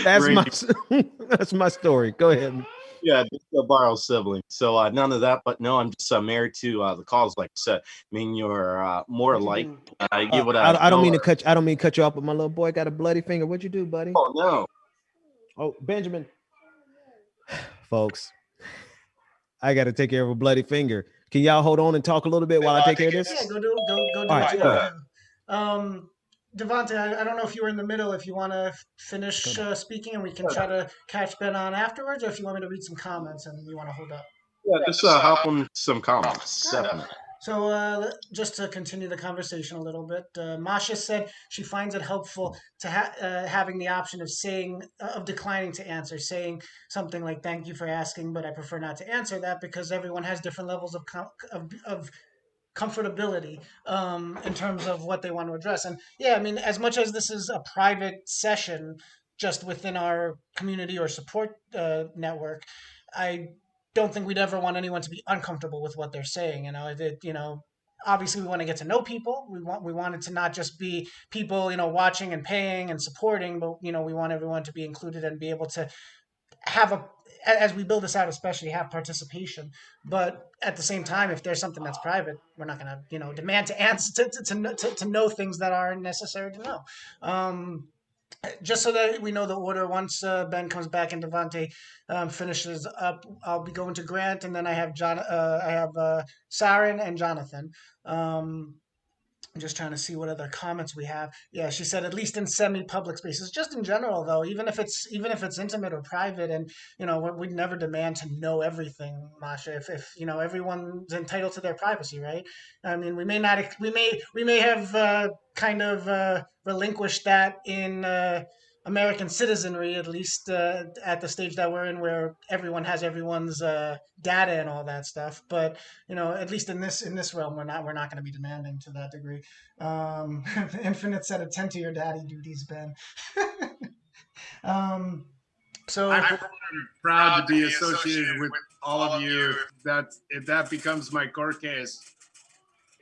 That's my story. Go ahead. Yeah, just a borrow sibling. So none of that, but no, I'm just married to the cause. Like I said, I mean, you're more alike. I don't mean to cut you off, but my little boy got a bloody finger. What'd you do, buddy? Oh no. Oh, Benjamin. Folks, I got to take care of a bloody finger. Can y'all hold on and talk a little bit while I take care of this? Yeah, go do All right. Devontae, I don't know if you were in the middle, if you want to finish speaking and we can try to catch Ben on afterwards, or if you want me to read some comments and you want to hold up. Yeah, just hop on some comments. Definitely. So just to continue the conversation a little bit, Masha said she finds it helpful to having the option of declining to answer, saying something like, "Thank you for asking, but I prefer not to answer that," because everyone has different levels of comfortability in terms of what they want to address. And yeah, I mean, as much as this is a private session just within our community or support network, I don't think we'd ever want anyone to be uncomfortable with what they're saying. Obviously we want to get to know people. We want it to not just be people, watching and paying and supporting, but we want everyone to be included and be able to have as we build this out, especially have participation. But at the same time, if there's something that's private, we're not going to, demand to answer to know things that are necessary to know. Just so that we know the order, once Ben comes back and Devontae finishes up, I'll be going to Grant, and then I have Saren and Jonathan. I'm just trying to see what other comments we have. Yeah, she said at least in semi-public spaces. Just in general, though, even if it's intimate or private, and we'd never demand to know everything, Masha. If everyone's entitled to their privacy, right? I mean, we may have kind of relinquished that in American citizenry, at least at the stage that we're in, where everyone has everyone's data and all that stuff. But at least in this realm, we're not going to be demanding to that degree. Infinite said, "Attend to your daddy duties, Ben." So I'm proud to be associated with all of you. If that becomes my court case,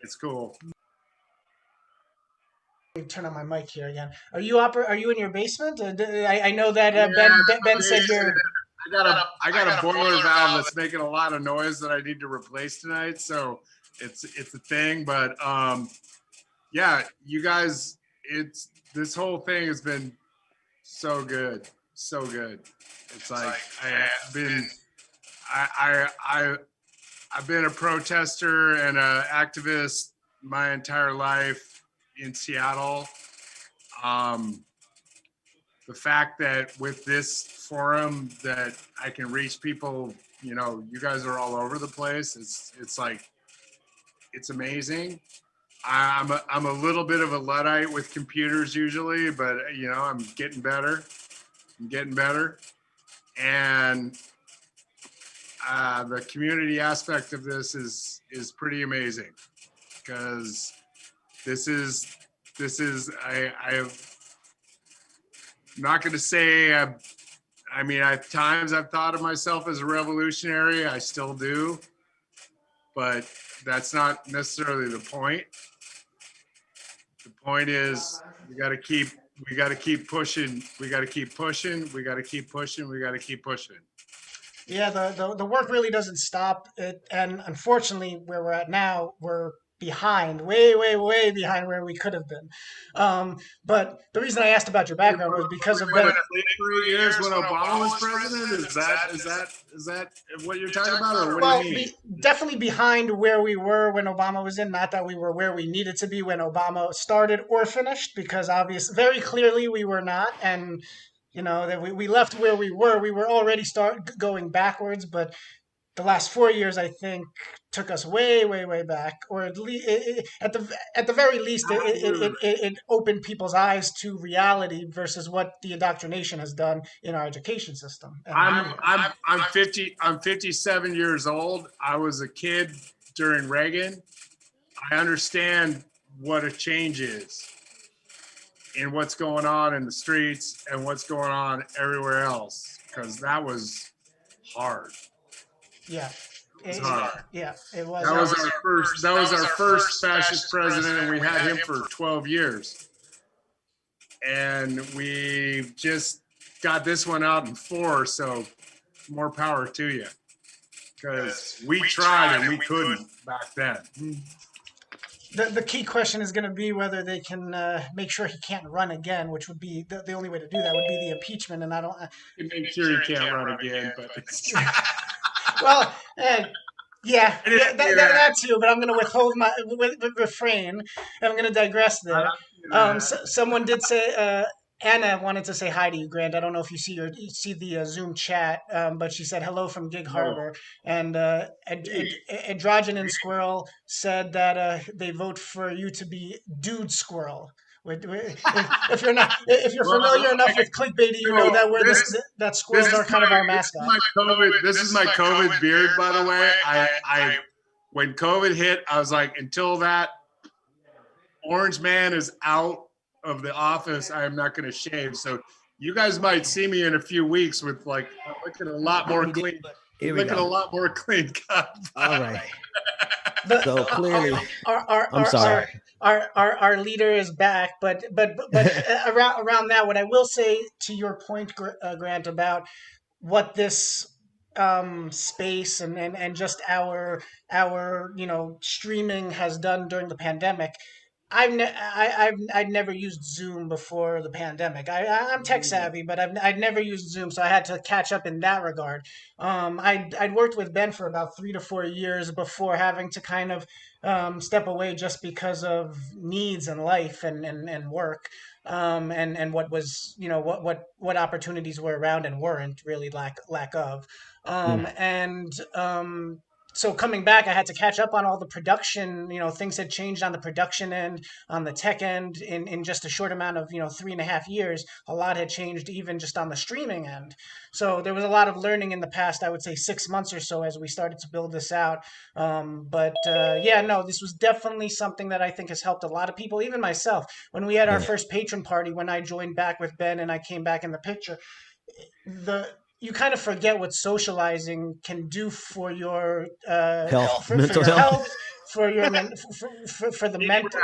it's cool. Let me turn on my mic here again. Are you in your basement? I know that Ben said you're. I got a boiler valve that's making a lot of noise that I need to replace tonight, so it's a thing. But yeah, you guys, this whole thing has been so good, so good. It's like I've been a protester and an activist my entire life in Seattle. The fact that with this forum that I can reach people, you guys are all over the place. It's like, it's amazing. I'm a little bit of a Luddite with computers usually, but I'm getting better. And the community aspect of this is pretty amazing, because this is I'm not going to say at times I've thought of myself as a revolutionary. I still do, but that's not necessarily the point. The point is we got to keep pushing. We got to keep pushing. Yeah, the work really doesn't stop. And unfortunately, where we're at now, we're behind, way behind where we could have been. But the reason I asked about your background was because of What, Ben. 3 years when Obama was president? Is that what you're talking about, or what Well, do you mean? definitely behind where we were when Obama was in. Not that we were where we needed to be when Obama started or finished, because very clearly we were not. And that we left where we were. We were already going backwards, but the last 4 years, I think, took us way back, or at least at the very least, it opened people's eyes to reality versus what the indoctrination has done in our education system. I'm 50. I'm 57 years old. I was a kid during Reagan. I understand what a change is in what's going on in the streets and what's going on everywhere else, because that was hard. Yeah. It was hard. Yeah, it was. That was our first. That was our first fascist president, and we had him for 12 years. And we just got this one out in 4, so more power to you. Because we tried and we couldn't back then. The key question is going to be whether they can make sure he can't run again, which would be the only way to do that would be the impeachment. And I don't. Make sure he can't run again, but. Well, yeah, that too. But I'm going to withhold my refrain. I'm going to digress there. Someone did say. Anna wanted to say hi to you, Grant. I don't know if you see the Zoom chat, but she said hello from Gig Harbor. And Androgynon Squirrel said that they vote for you to be Dude Squirrel. If you're familiar enough with clickbait, you know that squirrels are kind of our mascot. This is my COVID beard, by the way. I when COVID hit, I was like, until that orange man is out of the office, I am not going to shave. So you guys might see me in a few weeks with looking a lot more clean. Looking a lot more clean cut. All right. So clearly, I'm sorry. Our leader is back, but around that, what I will say to your point, Grant, about what this space and just our streaming has done during the pandemic. I'd never used Zoom before the pandemic. I'm tech savvy, but I'd never used Zoom, so I had to catch up in that regard. I'd worked with Ben for about 3 to 4 years before having to kind of step away just because of needs and life and work, and what was what opportunities were around and weren't really lack of, so coming back, I had to catch up on all the production. Things had changed on the production end, on the tech end, in just a short amount of 3.5 years. A lot had changed even just on the streaming end. So there was a lot of learning in the past, I would say 6 months or so, as we started to build this out. This was definitely something that I think has helped a lot of people, even myself. When we had our first patron party, when I joined back with Ben and I came back in the picture, you kind of forget what socializing can do for your health, mental health, for your for the mental,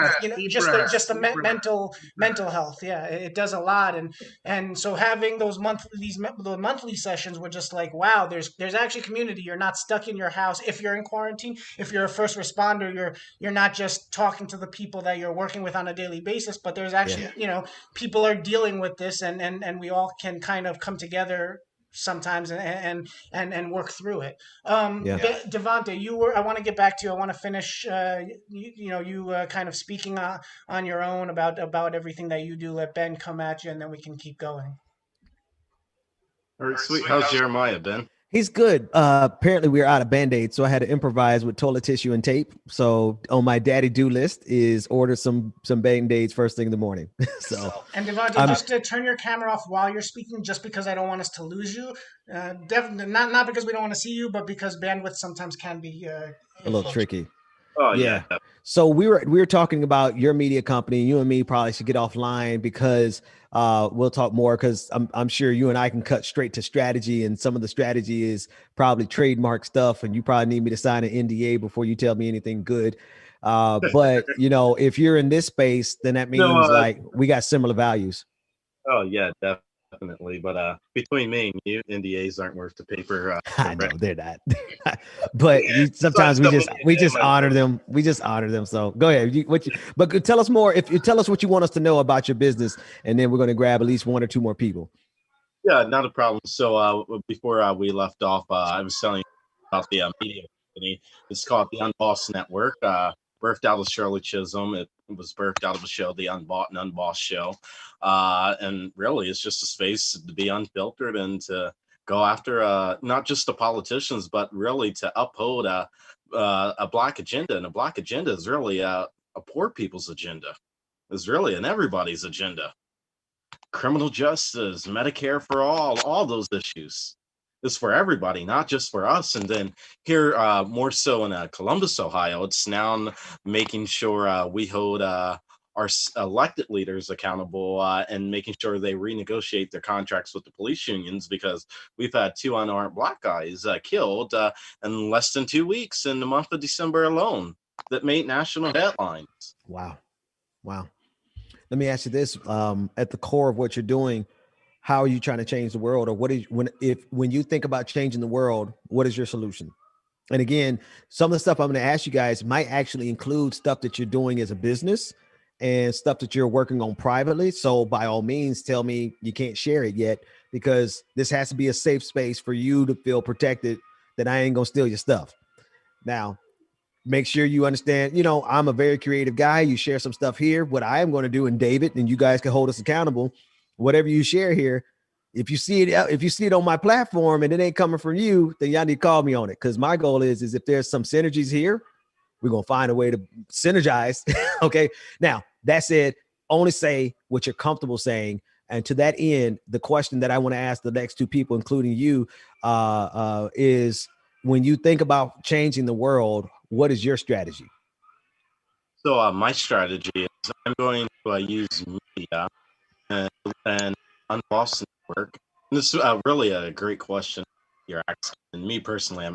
mental health. Yeah, it does a lot, and so having the monthly sessions were just like, wow, there's actually community. You're not stuck in your house if you're in quarantine. If you're a first responder, you're not just talking to the people that you're working with on a daily basis, but there's actually people are dealing with this, and we all can kind of come together sometimes and work through it. Devonta, I want to get back to you. I want to finish you kind of speaking on your own about everything that you do. Let Ben come at you, and then we can keep going. All right, sweet. How's Jeremiah, Ben? He's good. Apparently we were out of Band-Aids, so I had to improvise with toilet tissue and tape. So on my daddy do list is order some Band-Aids first thing in the morning. And Devonta, just to turn your camera off while you're speaking, just because I don't want us to lose you. Definitely not because we don't want to see you, but because bandwidth sometimes can be a little tricky. Oh yeah. So we were talking about your media company. You and me probably should get offline because we'll talk more, because I'm sure you and I can cut straight to strategy, and some of the strategy is probably trademark stuff, and you probably need me to sign an NDA before you tell me anything good. But if you're in this space, then that means we got similar values. Oh yeah, definitely. definitely. But between me and you, NDAs aren't worth the paper. I know they're not, but sometimes we just honor them. We just honor them. So go ahead. But tell us more. If you tell us what you want us to know about your business, and then we're going to grab at least 1 or 2 more people. Yeah, not a problem. So before we left off, I was telling you about the media company. It's called the Unbossed Network. Birthed out of Shirley Chisholm. It was birthed out of a show, the Unbought and Unbossed show. And really, it's just a space to be unfiltered and to go after not just the politicians, but really to uphold a Black agenda. And a Black agenda is really a poor people's agenda. It's really an everybody's agenda. Criminal justice, Medicare for all those issues. Is for everybody, not just for us. And then here, more so in Columbus, Ohio, it's now making sure we hold our elected leaders accountable and making sure they renegotiate their contracts with the police unions, because we've had 2 unarmed Black guys killed in less than 2 weeks in the month of December alone that made national headlines. Wow. Let me ask you this: at the core of what you're doing, how are you trying to change the world, or when you think about changing the world, what is your solution? And again, some of the stuff I'm going to ask you guys might actually include stuff that you're doing as a business and stuff that you're working on privately. So by all means, tell me you can't share it yet, because this has to be a safe space for you to feel protected, that I ain't going to steal your stuff. Now, make sure you understand, I'm a very creative guy. You share some stuff here. What I am going to do, and David, and you guys can hold us accountable, whatever you share here, if you see it on my platform and it ain't coming from you, then y'all need to call me on it. Because my goal is if there's some synergies here, we're going to find a way to synergize. Okay. Now, that said, only say what you're comfortable saying. And to that end, the question that I want to ask the next 2 people, including you, is when you think about changing the world, what is your strategy? So my strategy is I'm going to use media and Unbossed Network. And this is really a great question you're asking. And me personally,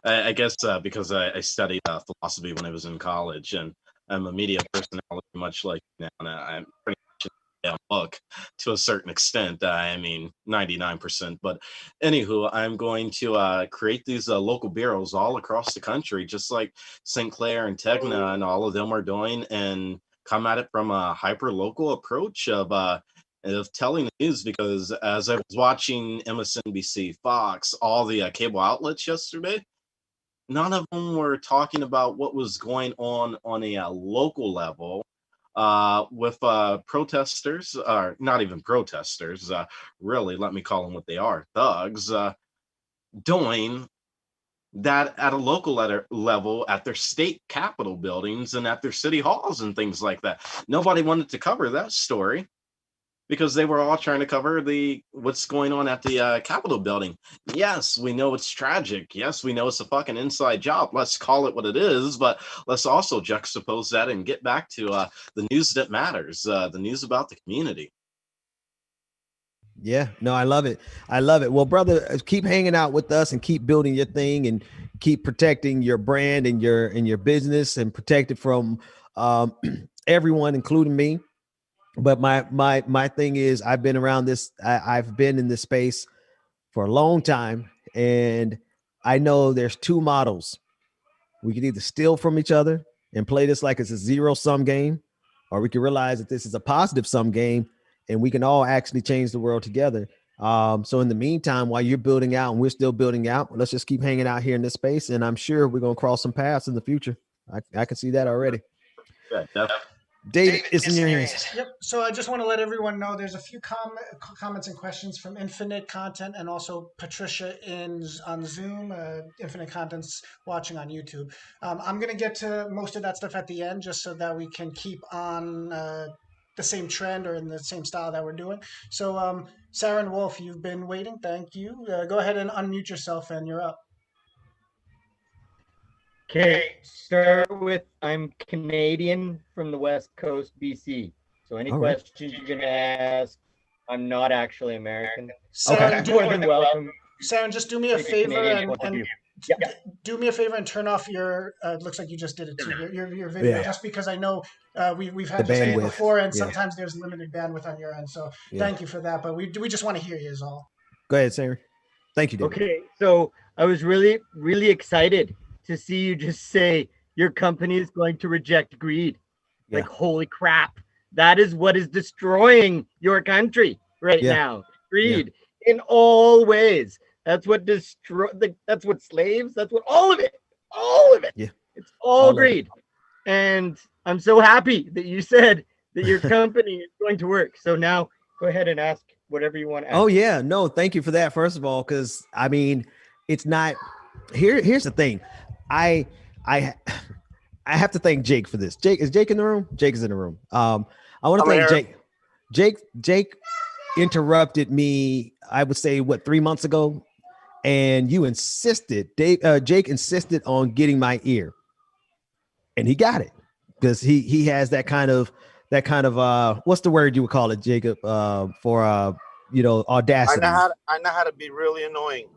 I guess because I studied philosophy when I was in college, and I'm a media personality, much like now, and I'm pretty much in a book to a certain extent. 99%. But anywho, I'm going to create these local bureaus all across the country, just like St. Clair and Tegna and all of them are doing, and come at it from a hyper local approach of telling the news. Because as I was watching MSNBC, Fox, all the cable outlets yesterday, none of them were talking about what was going on a local level with protesters, or not even protesters, really, let me call them what they are, thugs, doing that at a local level at their state capitol buildings and at their city halls and things like that. Nobody wanted to cover that story, because they were all trying to cover what's going on at the Capitol building. Yes, we know it's tragic. Yes, we know it's a fucking inside job. Let's call it what it is, but let's also juxtapose that and get back to the news that matters, the news about the community. Yeah, no, I love it. Well, brother, keep hanging out with us and keep building your thing and keep protecting your brand and your business, and protect it from everyone, including me. But my thing is, I've been around this. I've been in this space for a long time, and I know there's 2 models. We can either steal from each other and play this like it's a 0-sum game, or we can realize that this is a positive sum game, and we can all actually change the world together. So in the meantime, while you're building out and we're still building out, let's just keep hanging out here in this space, and I'm sure we're gonna cross some paths in the future. I can see that already. Yeah, definitely. David, it's in your hands. Yep. So I just want to let everyone know there's a few comments and questions from Infinite Content, and also Patricia on Zoom. Infinite Content's watching on YouTube. I'm going to get to most of that stuff at the end, just so that we can keep on the same trend or in the same style that we're doing. So Sarah and Wolf, you've been waiting. Thank you. Go ahead and unmute yourself, and you're up. Okay, start with, I'm Canadian from the West Coast, BC. So any questions you're going to ask, I'm not actually American. Sarah, more than welcome. Sarah, just do me a favor and do me a favor and turn off your. Looks like you just did it too. Your video, Yeah. just because I know we've The had this bandwidth. before, and Yeah. sometimes there's limited bandwidth on your end. So Yeah. thank you for that. But we just want to hear you is all. Go ahead, Sarah. Thank you, David. Okay, so I was really, really excited to see you just say your company is going to reject greed. Yeah. Like, holy crap. That is what is destroying your country right Yeah. now. Greed in all ways. That's what that's what slaves, that's what all of it. Yeah. It's all All of greed. And I'm so happy that you said that your company is going to work. So now go ahead and ask whatever you want to ask. Oh yeah, no, thank you for that. First of all, because I mean, it's not. Here's the thing, I have to thank Jake for this. Jake, is Jake in the room? Jake is in the room. I want to thank Jake. Jake interrupted me. I would say 3 months ago, and you insisted. Jake insisted on getting my ear, and he got it because he has that kind of what's the word you would call it, Jacob? For audacity. I know how to be really annoying.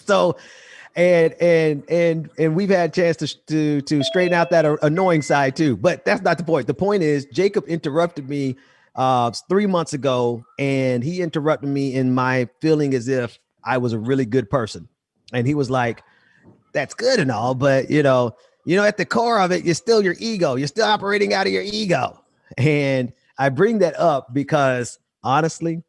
So, and we've had a chance to straighten out that annoying side too. But that's not the point. The point is Jacob interrupted me 3 months ago, and he interrupted me in my feeling as if I was a really good person, and he was like, "That's good and all, but at the core of it, you're still your ego. You're still operating out of your ego." And I bring that up because honestly,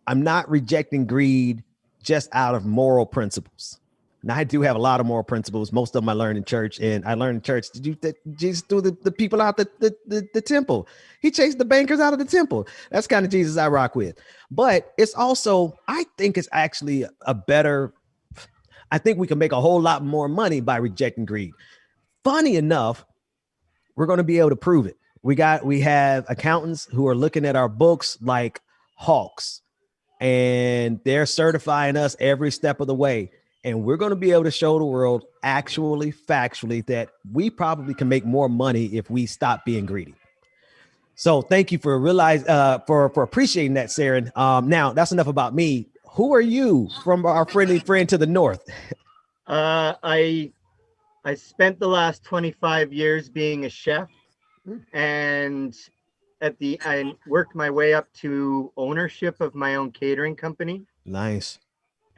I'm not rejecting greed just out of moral principles. Now, I do have a lot of moral principles. Most of them I learned in church, and I learned in church that Jesus threw the people out the temple. He chased the bankers out of the temple. That's kind of Jesus I rock with. But it's also, I think it's actually I think we can make a whole lot more money by rejecting greed. Funny enough, we're going to be able to prove it. We have accountants who are looking at our books like hawks, and they're certifying us every step of the way. And we're going to be able to show the world actually, factually, that we probably can make more money if we stop being greedy. So thank you for for appreciating that, Saren. Now that's enough about me. Who are you from our friendly friend to the north? I spent the last 25 years being a chef, and I worked my way up to ownership of my own catering company. Nice.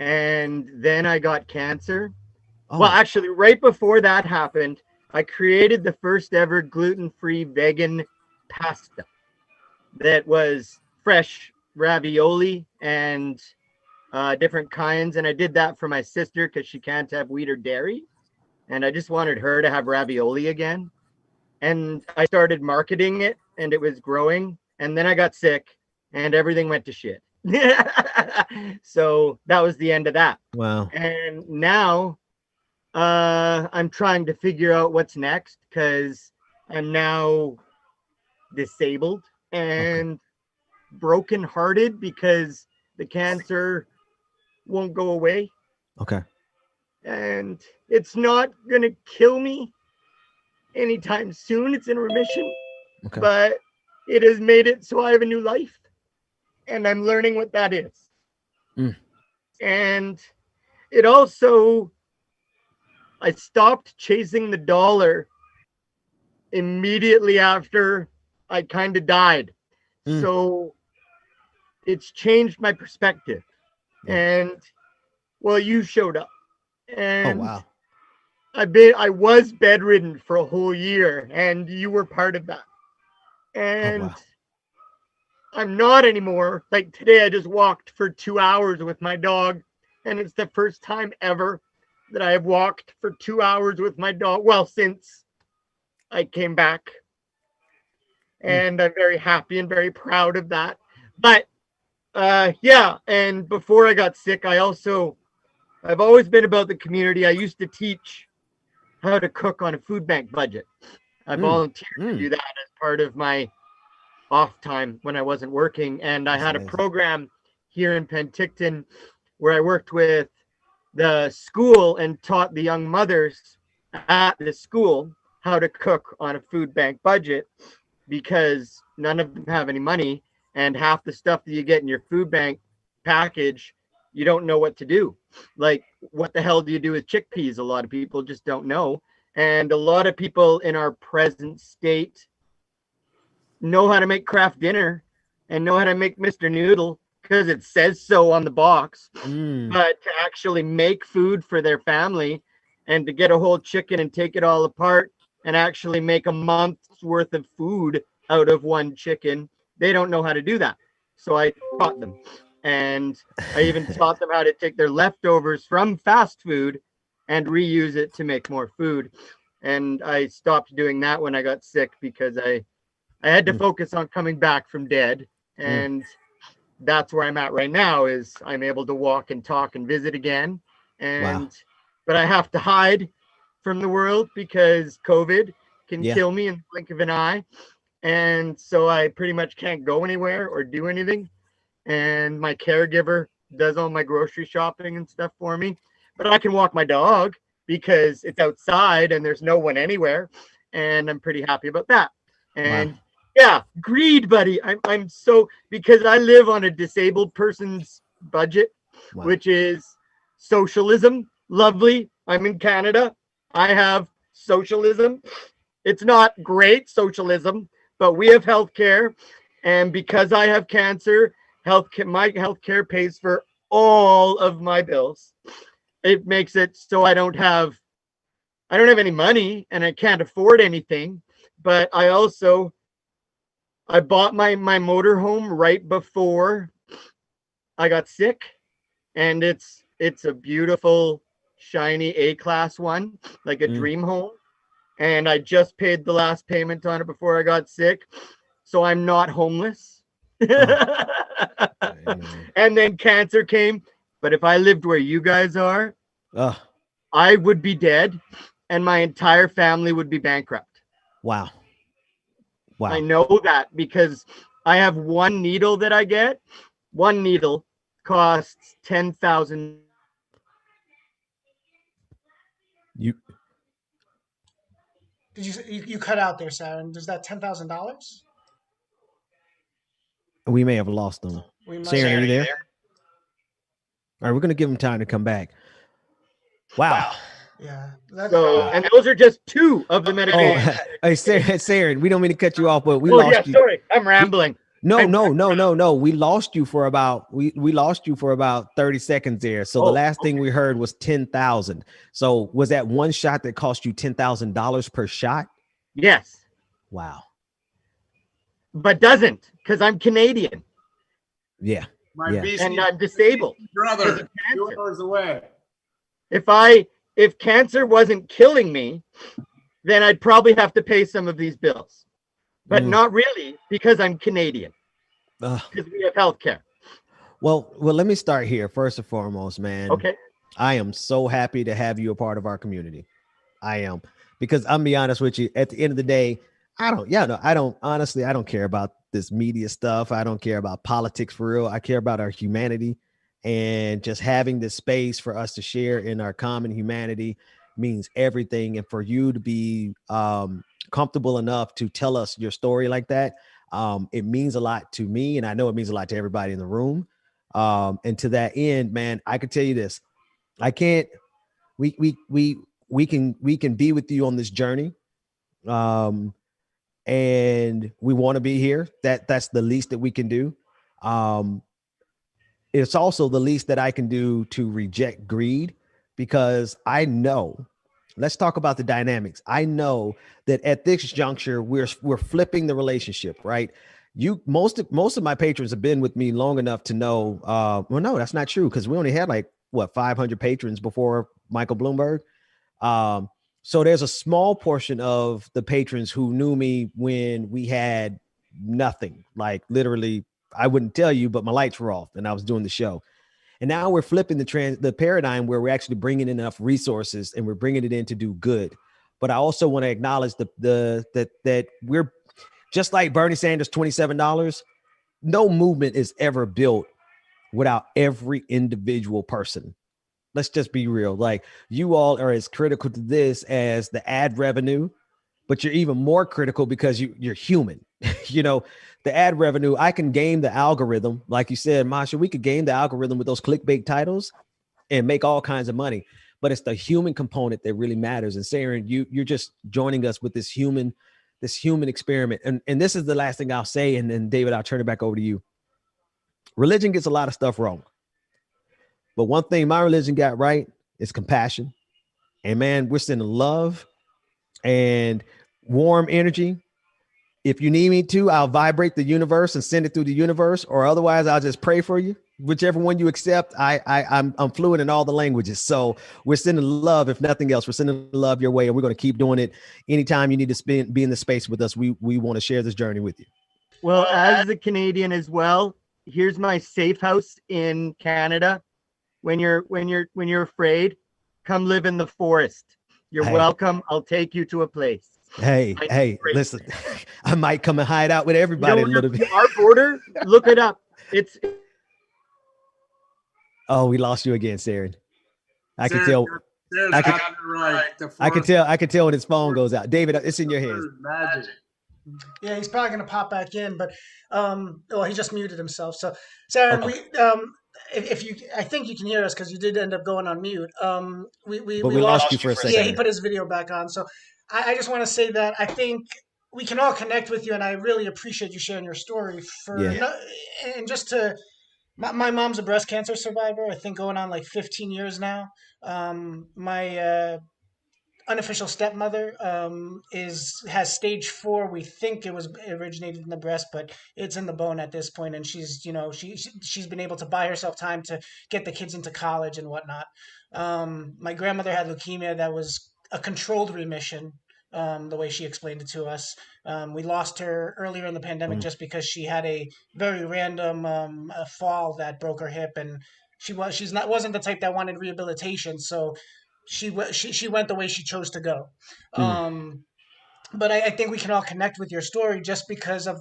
And then I got cancer. Oh. Well, actually, right before that happened, I created the first ever gluten-free vegan pasta that was fresh ravioli and different kinds. And I did that for my sister because she can't have wheat or dairy. And I just wanted her to have ravioli again. And I started marketing it, and it was growing. And then I got sick, and everything went to shit. So that was the end of that. Wow. And now I'm trying to figure out what's next, because I'm now disabled and brokenhearted because the cancer won't go away. Okay. And it's not gonna kill me anytime soon. It's in remission. Okay. But it has made it so I have a new life, and I'm learning what that is. And it also, I stopped chasing the dollar immediately after I kind of died. So it's changed my perspective. And well, you showed up, and oh wow, I was bedridden for a whole year, and you were part of that. And wow. I'm not anymore. Like today, I just walked for 2 hours with my dog, and it's the first time ever that I have walked for 2 hours with my dog. Well, since I came back, and I'm very happy and very proud of that. But yeah, and before I got sick, I've always been about the community. I used to teach how to cook on a food bank budget. I volunteered to do that as part of my off time when I wasn't working. And I had a program here in Penticton where I worked with the school and taught the young mothers at the school how to cook on a food bank budget, because none of them have any money, and half the stuff that you get in your food bank package you don't know what to do. Like, what the hell do you do with chickpeas? A lot of people just don't know. And a lot of people in our present state know how to make Kraft dinner and know how to make Mr. Noodle because it says so on the box. But to actually make food for their family and to get a whole chicken and take it all apart and actually make a month's worth of food out of one chicken, they don't know how to do that. So I taught them. And I even taught them how to take their leftovers from fast food and reuse it to make more food. And I stopped doing that when I got sick because I had to focus on coming back from dead. And that's where I'm at right now, is I'm able to walk and talk and visit again. And but I have to hide from the world because COVID can kill me in the blink of an eye. And so I pretty much can't go anywhere or do anything. And my caregiver does all my grocery shopping and stuff for me. But I can walk my dog because it's outside and there's no one anywhere. And I'm pretty happy about that. And yeah, greed, buddy. I'm so, because I live on a disabled person's budget, which is socialism. Lovely. I'm in Canada. I have socialism. It's not great socialism, but we have healthcare. And because I have cancer, my healthcare pays for all of my bills. It makes it so I don't have any money and I can't afford anything. But I bought my motorhome right before I got sick, and it's a beautiful, shiny A-class one, like a dream home. And I just paid the last payment on it before I got sick, so I'm not homeless. And then cancer came. But if I lived where you guys are, I would be dead, and my entire family would be bankrupt. Wow. I know that because I have one needle that I get. One needle costs $10,000. You cut out there, Saren? Is that $10,000? We may have lost them. Saren, are you there? All right, we're gonna give him time to come back. Wow. Yeah. And those are just two of the medications. Hey, Saren, we don't mean to cut you off, but we lost you. Sorry, I'm rambling. No. We lost you for about we lost you for about 30 seconds there. So the last thing we heard was 10,000. So was that one shot that cost you $10,000 per shot? Yes. Wow. But doesn't, because I'm Canadian. Yeah. And I'm disabled. Brother, 2 hours away. If cancer wasn't killing me, then I'd probably have to pay some of these bills. But not really, because I'm Canadian. Because we have healthcare. Well, let me start here. First and foremost, man. Okay. I am so happy to have you a part of our community. I am. Because I'm be honest with you, at the end of the day, I don't care about this media stuff. I don't care about politics for real. I care about our humanity, and just having this space for us to share in our common humanity means everything. And for you to be comfortable enough to tell us your story like that, it means a lot to me, and I know it means a lot to everybody in the room. And to that end, man, I can tell you this: we can be with you on this journey. And we want to be here. That's the least that we can do. It's also the least that I can do to reject greed, because I know, let's talk about the dynamics. I know that at this juncture, we're flipping the relationship, right? Most of my patrons have been with me long enough to know, well, no, that's not true, because we only had 500 patrons before Michael Bloomberg. So there's a small portion of the patrons who knew me when we had nothing, like literally, I wouldn't tell you, but my lights were off and I was doing the show. And now we're flipping the paradigm where we're actually bringing in enough resources and we're bringing it in to do good. But I also want to acknowledge that we're just like Bernie Sanders, $27. No movement is ever built without every individual person. Let's just be real. Like, you all are as critical to this as the ad revenue but you're even more critical because you're human. You know, the ad revenue, I can game the algorithm. Like you said, Masha, we could game the algorithm with those clickbait titles and make all kinds of money. But it's the human component that really matters. And Saren, you're just joining us with this human experiment. And this is the last thing I'll say. And then David, I'll turn it back over to you. Religion gets a lot of stuff wrong. But one thing my religion got right is compassion. And man, we're sending love and warm energy. If you need me to, I'll vibrate the universe and send it through the universe, or otherwise I'll just pray for you. Whichever one you accept, I'm fluent in all the languages. So we're sending love, if nothing else. We're sending love your way, and we're going to keep doing it. Anytime you need to be in the space with us, we want to share this journey with you. Well, as a Canadian as well, here's my safe house in Canada. When you're afraid, come live in the forest. You're welcome. I'll take you to a place. Hey, listen, I might come and hide out with everybody a little bit. Our border, look it up. It's. Oh, we lost you again, Saren. I can tell. I can tell when his phone goes out. David, it's in your hands. Magic. Yeah, he's probably gonna pop back in, but well, he just muted himself. So, Saren, Okay. if you, I think you can hear us because you did end up going on mute. We lost you for a second. Yeah, he put his video back on. So, I just want to say that I think we can all connect with you, and I really appreciate you sharing your story. And just to, my mom's a breast cancer survivor. I think going on like 15 years now. My unofficial stepmother has stage 4. We think it was originated in the breast, but it's in the bone at this point, and she's been able to buy herself time to get the kids into college and whatnot. My grandmother had leukemia that was a controlled remission, the way she explained it to us. We lost her earlier in the pandemic just because she had a very random fall that broke her hip, and wasn't the type that wanted rehabilitation, so she went the way she chose to go. But I think we can all connect with your story just because of,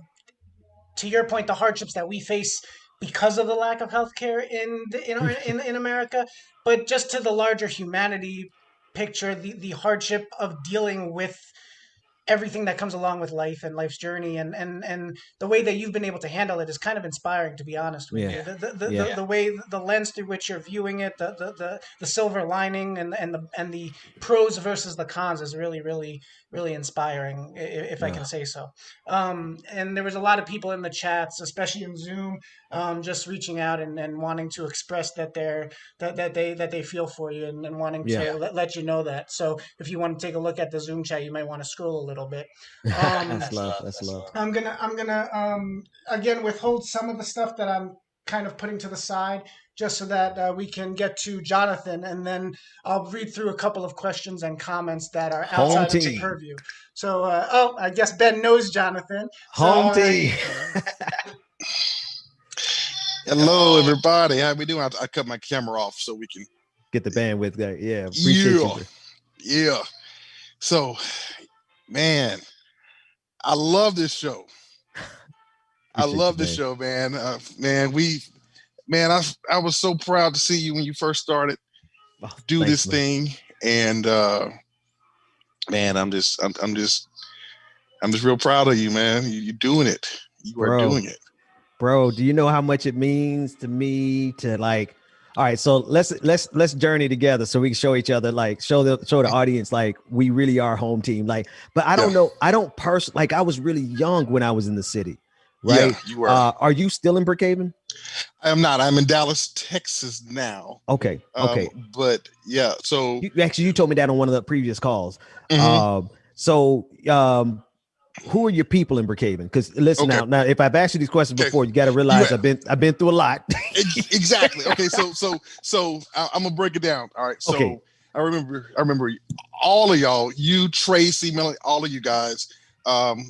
to your point, the hardships that we face because of the lack of healthcare in America, but just to the larger humanity picture, the hardship of dealing with everything that comes along with life and life's journey, and the way that you've been able to handle it is kind of inspiring, to be honest with you. The way, the lens through which you're viewing it, the silver lining and the pros versus the cons is really, really, really inspiring, if I can say so. And there was a lot of people in the chats, especially in Zoom, just reaching out and wanting to express that they feel for you and wanting to let you know that. So if you want to take a look at the Zoom chat, you might want to scroll a little bit. That's love. I'm gonna again withhold some of the stuff that I'm kind of putting to the side, just so that we can get to Jonathan, and then I'll read through a couple of questions and comments that are outside of the purview. So, I guess Ben knows Jonathan. Home team. Hello, everybody. How we doing? I cut my camera off so we can get the bandwidth there. Yeah, appreciate you. Yeah. So, man, I love this show. I love this show, man. I was so proud to see you when you first started this thing, and man, I'm just real proud of you, man. You're doing it. You are doing it, bro. Do you know how much it means to me to like? All right, so let's journey together so we can show each other, like show the audience like we really are home team. Like, but I don't know. I don't personally, like, I was really young when I was in the city. Right. Yeah, you were. Are you still in Brookhaven? I am not. I'm in Dallas, Texas now. Okay. But yeah, so you told me that on one of the previous calls. Mm-hmm. Who are your people in Brookhaven? Because listen, now, if I've asked you these questions before, you got to realize I've been through a lot. Exactly. Okay. So I'm gonna break it down. All right. So I remember all of y'all, you, Tracy, Melanie, all of you guys.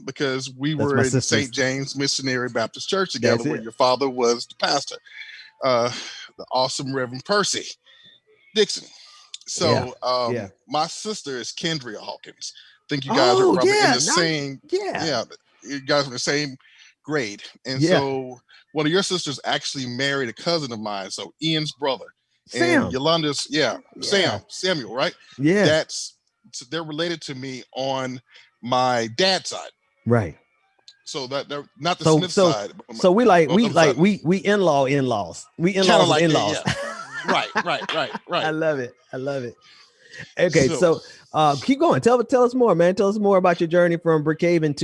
Because we were in St. James Missionary Baptist Church together, where your father was the pastor, the awesome Reverend Percy Dixon. So my sister is Kendria Hawkins. I think you guys are probably in the same. Yeah, you guys are in the same grade. And so one of your sisters actually married a cousin of mine. So Ian's brother. Sam. And Yolanda's, Samuel, right? Yeah. they're related to me on my dad's side. Right. So that they're not the Smith side. So we in-laws. We in-laws like in-laws. Right. I love it. Okay, so keep going. Tell us more, man. Tell us more about your journey from Brookhaven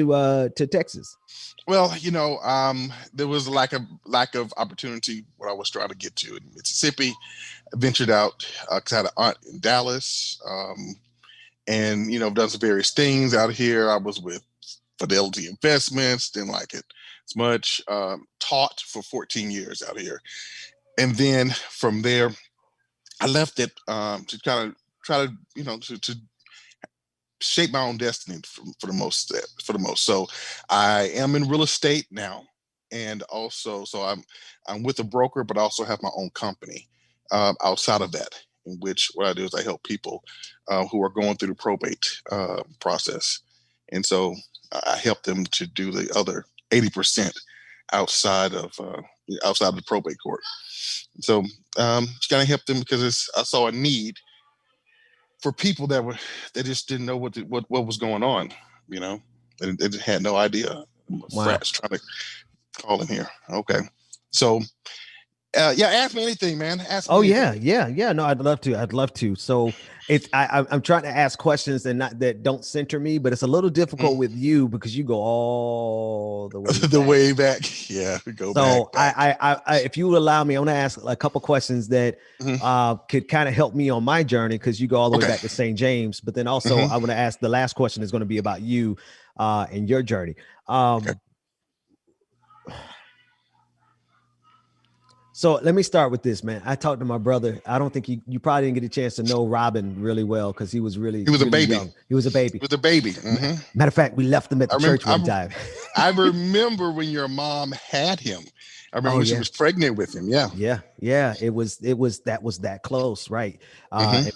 to Texas. Well, there was a lack of opportunity what I was trying to get to in Mississippi. I ventured out because I had an aunt in Dallas, and I've done some various things out here. I was with Fidelity Investments, didn't like it as much. Taught for 14 years out here, and then from there, I left it to kind of try to to shape my own destiny for the most. So I am in real estate now, and also I'm with a broker, but I also have my own company outside of that, in which what I do is I help people who are going through the probate process, and so I help them to do the other 80% outside of the probate court. So just kind of help them because I saw a need for people that just didn't know what was going on. They just had no idea. Wow. Fresh trying to call in here. Okay, so. Ask me anything, man. Ask me anything. Yeah. No, I'd love to. So I'm trying to ask questions that don't center me, but it's a little difficult with you because you go all the way way back. Yeah, we go back. So I if you would allow me, I want to ask a couple questions that could kind of help me on my journey because you go all the way back to St. James. But then also I want to ask the last question is going to be about you and your journey. So let me start with this, man. I talked to my brother. I don't think you probably didn't get a chance to know Robin really well because he was a baby. Young. He was a baby. Mm-hmm. Matter of fact, we left him at the church one time. I remember when your mom had him. I remember when she was pregnant with him. Yeah. It was that close, right?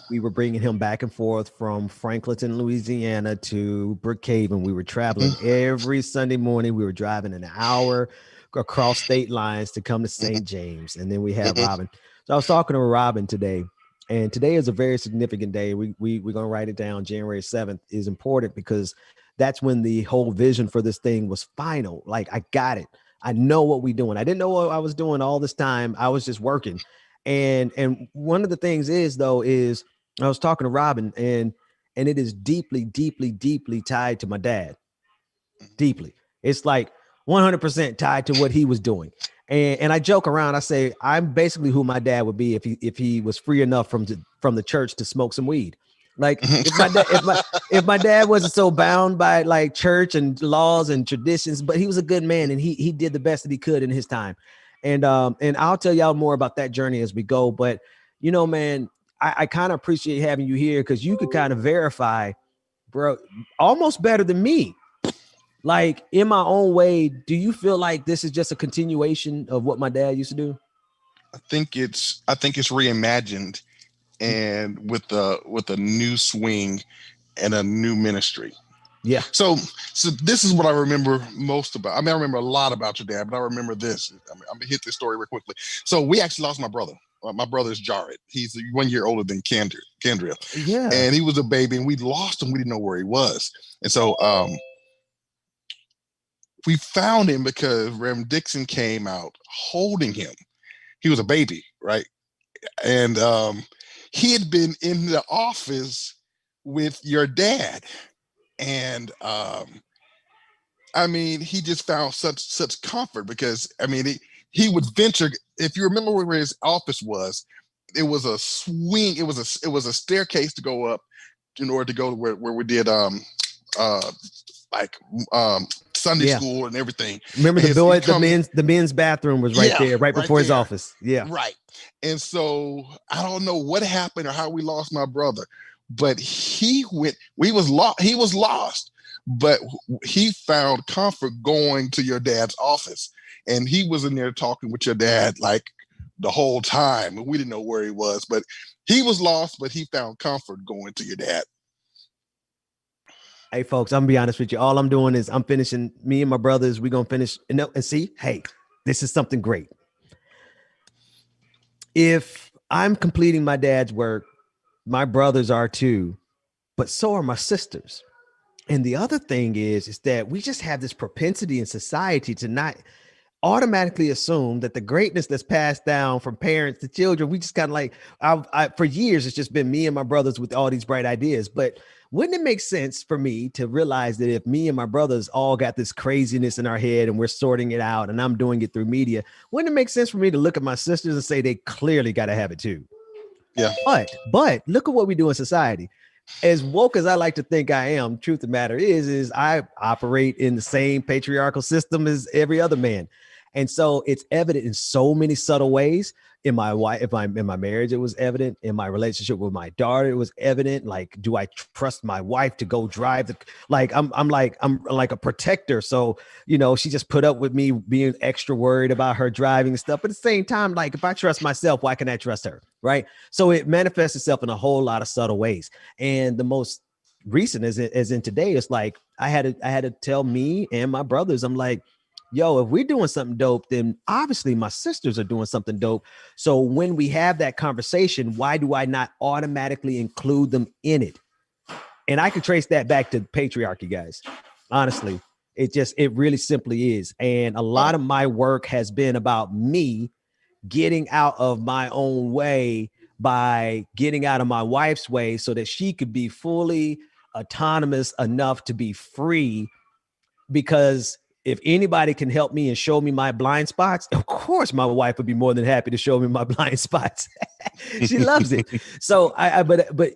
We were bringing him back and forth from Franklinton, Louisiana to Brookhaven. We were traveling every Sunday morning. We were driving an hour across state lines to come to St. James, and then we had Robin. So I was talking to Robin today, and today is a very significant day. We're gonna write it down. January 7th is important because that's when the whole vision for this thing was final. Like I got it. I know what we're doing. I didn't know what I was doing all this time. I was just working, and one of the things is I was talking to Robin, and it is deeply, deeply, deeply tied to my dad. Deeply, it's like 100% tied to what he was doing. And I joke around. I say, I'm basically who my dad would be if he was free enough from the church to smoke some weed. Like if my dad wasn't so bound by like church and laws and traditions, but he was a good man and he did the best that he could in his time. And I'll tell y'all more about that journey as we go. But man, I kind of appreciate having you here because you could kind of verify, bro, almost better than me. Like in my own way, do you feel like this is just a continuation of what my dad used to do? I think it's reimagined and with a new swing and a new ministry. Yeah. So this is what I remember most about. I mean, I remember a lot about your dad, but I remember this. I'm gonna hit this story real quickly. So we actually lost my brother. My brother's Jared. He's 1 year older than Kendria. Yeah. And he was a baby, and we lost him. We didn't know where he was, and so we found him because Reverend Dixon came out holding him. He was a baby, right? And he had been in the office with your dad. And I mean, he just found such comfort because I mean, he would venture. If you remember where his office was, it was a swing. It was a staircase to go up in order to go to where we did Sunday school and everything. Remember the men's bathroom was right there, right before his office. Yeah. Right. And so I don't know what happened or how we lost my brother, but he was lost, but he found comfort going to your dad's office. And he was in there talking with your dad like the whole time. And we didn't know where he was, but he was lost, but he found comfort going to your dad. Hey, folks, I'm gonna be honest with you. All I'm doing is I'm finishing. Me and my brothers, we're gonna finish and see. Hey, this is something great. If I'm completing my dad's work, my brothers are too. but so are my sisters. And the other thing is that we just have this propensity in society to not automatically assume that the greatness that's passed down from parents to children, we just kind of like, for years, it's just been me and my brothers with all these bright ideas. But wouldn't it make sense for me to realize that if me and my brothers all got this craziness in our head and we're sorting it out and I'm doing it through media, wouldn't it make sense for me to look at my sisters and say they clearly got to have it too? Yeah. But look at what we do in society. As woke as I like to think I am, truth of the matter is I operate in the same patriarchal system as every other man. And so it's evident in so many subtle ways. In my wife, if I'm in my marriage, it was evident. In my relationship with my daughter, it was evident. Like, do I trust my wife to go drive I'm like a protector. So, she just put up with me being extra worried about her driving and stuff. But at the same time, like, if I trust myself, why can I trust her? Right. So it manifests itself in a whole lot of subtle ways. And the most recent as in today, it's like I had to tell me and my brothers, I'm like, yo, if we're doing something dope, then obviously my sisters are doing something dope. So when we have that conversation, why do I not automatically include them in it? And I can trace that back to patriarchy, guys. Honestly, it really simply is. And a lot of my work has been about me getting out of my own way by getting out of my wife's way so that she could be fully autonomous enough to be free. Because if anybody can help me and show me my blind spots, of course, my wife would be more than happy to show me my blind spots. She loves it. So but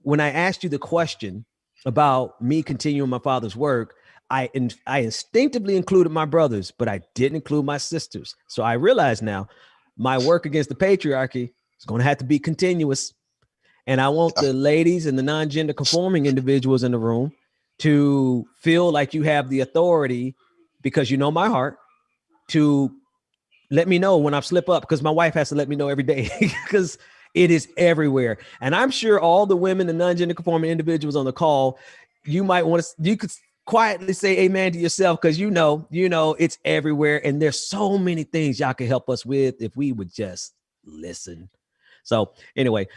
when I asked you the question about me continuing my father's work, I instinctively included my brothers, but I didn't include my sisters. So I realize now my work against the patriarchy is going to have to be continuous. And I want the ladies and the non-gender conforming individuals in the room to feel like you have the authority, because you know my heart, to let me know when I slip up, because my wife has to let me know every day because it is everywhere. And I'm sure all the women and non-gender conforming individuals on the call, you could quietly say amen to yourself, because you know it's everywhere. And there's so many things y'all can help us with if we would just listen. So anyway,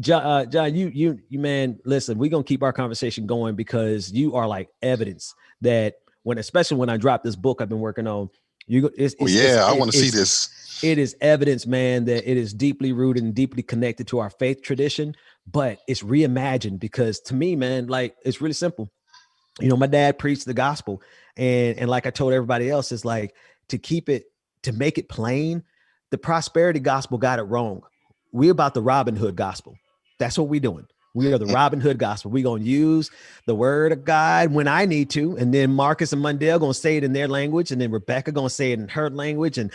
John, you man, listen, we're going to keep our conversation going, because you are like evidence that especially when I drop this book I've been working on, I want to see this. It is evidence, man, that it is deeply rooted and deeply connected to our faith tradition, but it's reimagined, because to me, man, like, it's really simple. My dad preached the gospel, and like I told everybody else, it's like, to make it plain, the prosperity gospel got it wrong. We're about the Robin Hood gospel. That's what we're doing. We are the Robin Hood gospel. We're going to use the word of God when I need to. And then Marcus and Mundell going to say it in their language. And then Rebecca going to say it in her language. And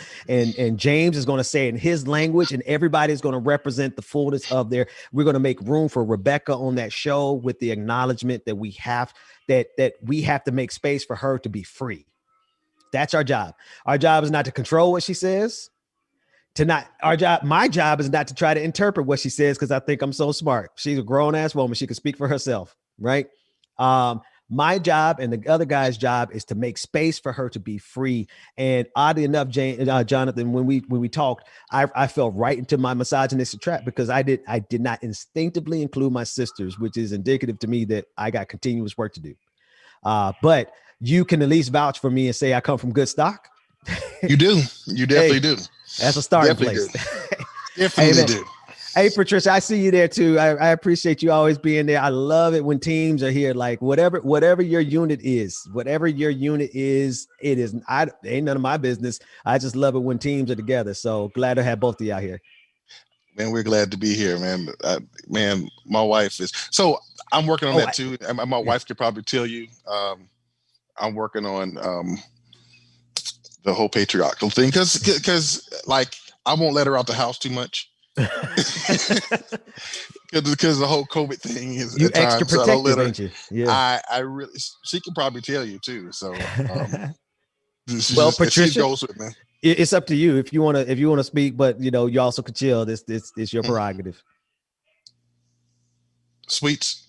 James is going to say it in his language. And everybody is going to represent the fullness of we're going to make room for Rebecca on that show, with the acknowledgement that we have to make space for her to be free. That's our job. Our job is not to control what she says. My job is not to try to interpret what she says, because I think I'm so smart. She's a grown ass woman. She can speak for herself. Right. My job and the other guy's job is to make space for her to be free. And oddly enough, Jonathan, when we talked, I fell right into my misogynistic trap, because I did not instinctively include my sisters, which is indicative to me that I got continuous work to do. But you can at least vouch for me and say I come from good stock. You do. You definitely do. That's a starting place. Definitely do. Hey, Patricia, I see you there too. I appreciate you always being there. I love it when teams are here. Like whatever your unit is, it is. Ain't none of my business. I just love it when teams are together. So glad to have both of y'all here. Man, we're glad to be here, man. Man, my wife is. So I'm working on that too. And my wife could probably tell you. I'm working on the whole patriarchal thing, because like I won't let her out the house too much, because the whole COVID thing is you extra protective, ain't you? Yeah, I really. She can probably tell you too. So, well, Patricia, she goes with me. It's up to you if you want to speak, but you also could chill. This your prerogative. Sweets.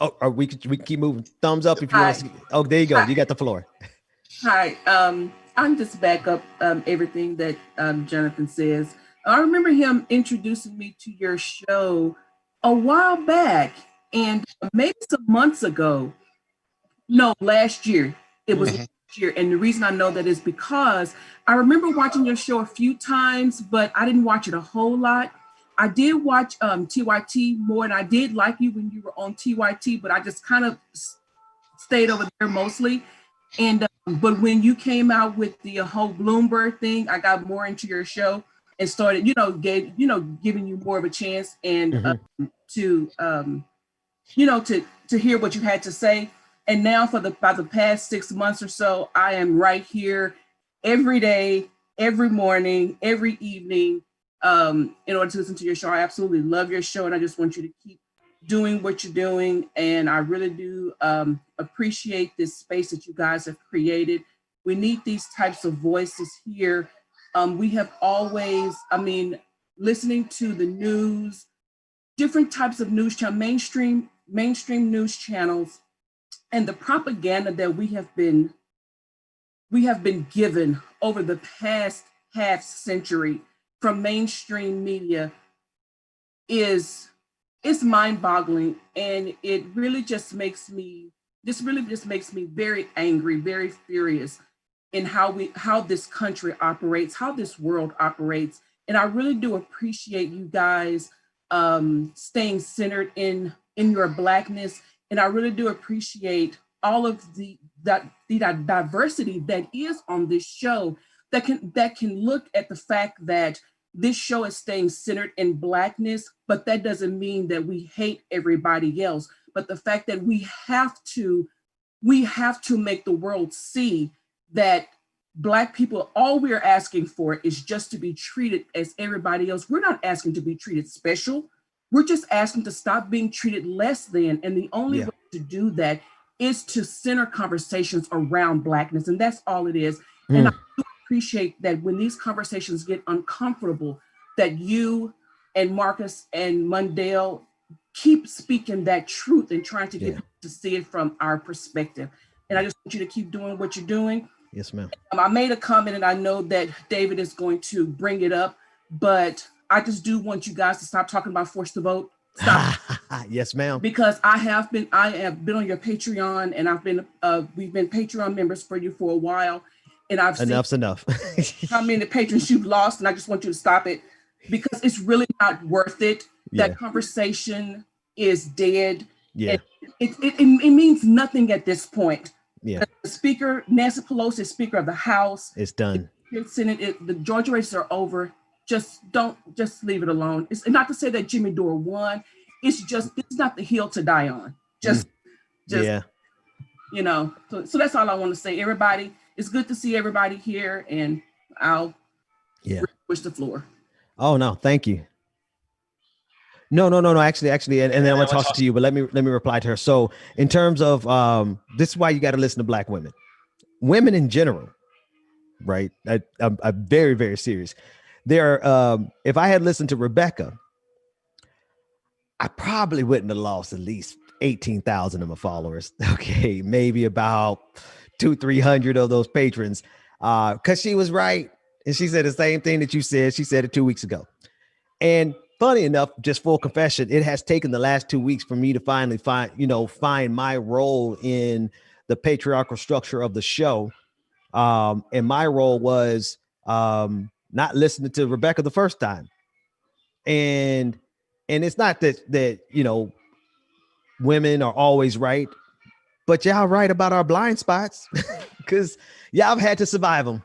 Oh, or we can keep moving. Thumbs up if you want to. Oh, there you go. You got the floor. Hi. I'm just back up everything that Jonathan says. I remember him introducing me to your show a while back, and maybe some months ago. No, last year. It was last year. And the reason I know that is because I remember watching your show a few times, but I didn't watch it a whole lot. I did watch TYT more, and I did like you when you were on TYT, but I just kind of stayed over there mostly. And but when you came out with the whole Bloomberg thing, I got more into your show and started, giving you more of a chance and to hear what you had to say. And now for the past 6 months or so, I am right here every day, every morning, every evening, in order to listen to your show. I absolutely love your show, and I just want you to keep doing what you're doing. And I really do appreciate this space that you guys have created. We need these types of voices here. We have always, listening to the news, different types of news channels, mainstream news channels, and the propaganda that we have been given over the past half century from mainstream media is mind-boggling, and it really just makes me very angry, very furious in how this country operates, how this world operates. And I really do appreciate you guys staying centered in your Blackness. And I really do appreciate all of the diversity that is on this show that can look at the fact that this show is staying centered in Blackness, but that doesn't mean that we hate everybody else. But the fact that we have to make the world see that Black people, all we're asking for is just to be treated as everybody else. We're not asking to be treated special. We're just asking to stop being treated less than. And the only way to do that is to center conversations around Blackness. And that's all it is. And I do appreciate that when these conversations get uncomfortable, that you and Marcus and Mundell keep speaking that truth and trying to get to see it from our perspective. And I just want you to keep doing what you're doing. Yes, ma'am. I made a comment, and I know that David is going to bring it up, but I just do want you guys to stop talking about force to vote. Stop. Yes, ma'am. Because I have been on your Patreon, and we've been Patreon members for you for a while, and I've Enough's seen enough. how many patrons you've lost, and I just want you to stop it because it's really not worth it. That conversation is dead. Yeah. It means nothing at this point. Yeah. The Speaker, Nancy Pelosi, is Speaker of the House. It's done. The Senate, the Georgia races are over. Just leave it alone. It's not to say that Jimmy Dore won. It's not the hill to die on. So that's all I want to say. Everybody, it's good to see everybody here, and I'll push the floor. Oh no, thank you. No. Actually, and then I'm gonna toss it to you, but let me reply to her. So, in terms of this is why you got to listen to Black women in general, right? I'm very, very serious. There, if I had listened to Rebecca, I probably wouldn't have lost at least 18,000 of my followers. Okay, maybe about 200-300 of those patrons, because she was right, and she said the same thing that you said. She said it 2 weeks ago, and funny enough, just full confession, it has taken the last 2 weeks for me to finally find my role in the patriarchal structure of the show. And my role was not listening to Rebecca the first time. And it's not that women are always right, but y'all right about our blind spots because y'all have had to survive them.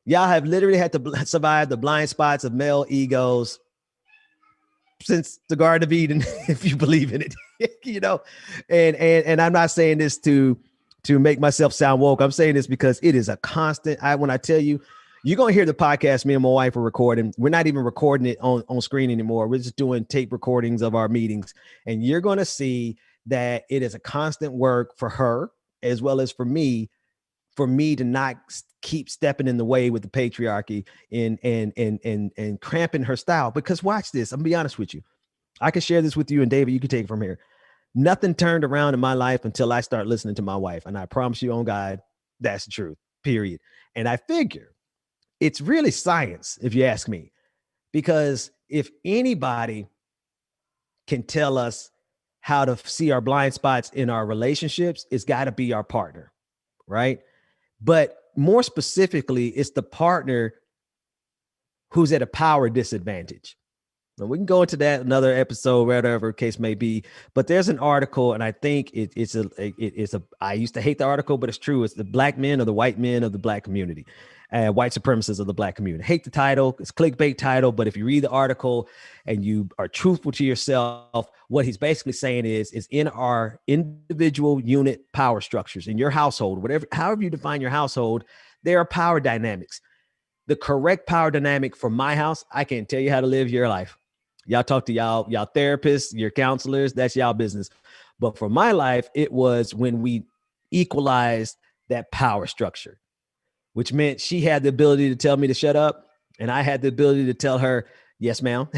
Y'all have literally had to survive the blind spots of male egos since the Garden of Eden, if you believe in it, and I'm not saying this to make myself sound woke. I'm saying this because it is a constant. When I tell you, you're going to hear the podcast me and my wife are recording. We're not even recording it on screen anymore. We're just doing tape recordings of our meetings. And you're going to see that it is a constant work for her as well as for me to not keep stepping in the way with the patriarchy and cramping her style. Because watch this, I'm gonna be honest with you. I can share this with you, and David, you can take it from here. Nothing turned around in my life until I start listening to my wife. And I promise you on God, that's the truth, period. And I figure it's really science, if you ask me, because if anybody can tell us how to see our blind spots in our relationships, it's got to be our partner, right? But more specifically, it's the partner who's at a power disadvantage. Now, we can go into that another episode, whatever case may be. But there's an article, and I think it's a. I used to hate the article, but it's true. It's the black men or the white men of the black community, white supremacists of the black community. Hate the title. It's clickbait title, but if you read the article and you are truthful to yourself, what he's basically saying is in our individual unit power structures in your household, whatever, however you define your household, there are power dynamics. The correct power dynamic for my house, I can't tell you how to live your life. Y'all talk to y'all therapists, your counselors, that's y'all business. But for my life, it was when we equalized that power structure, which meant she had the ability to tell me to shut up. And I had the ability to tell her, yes, ma'am.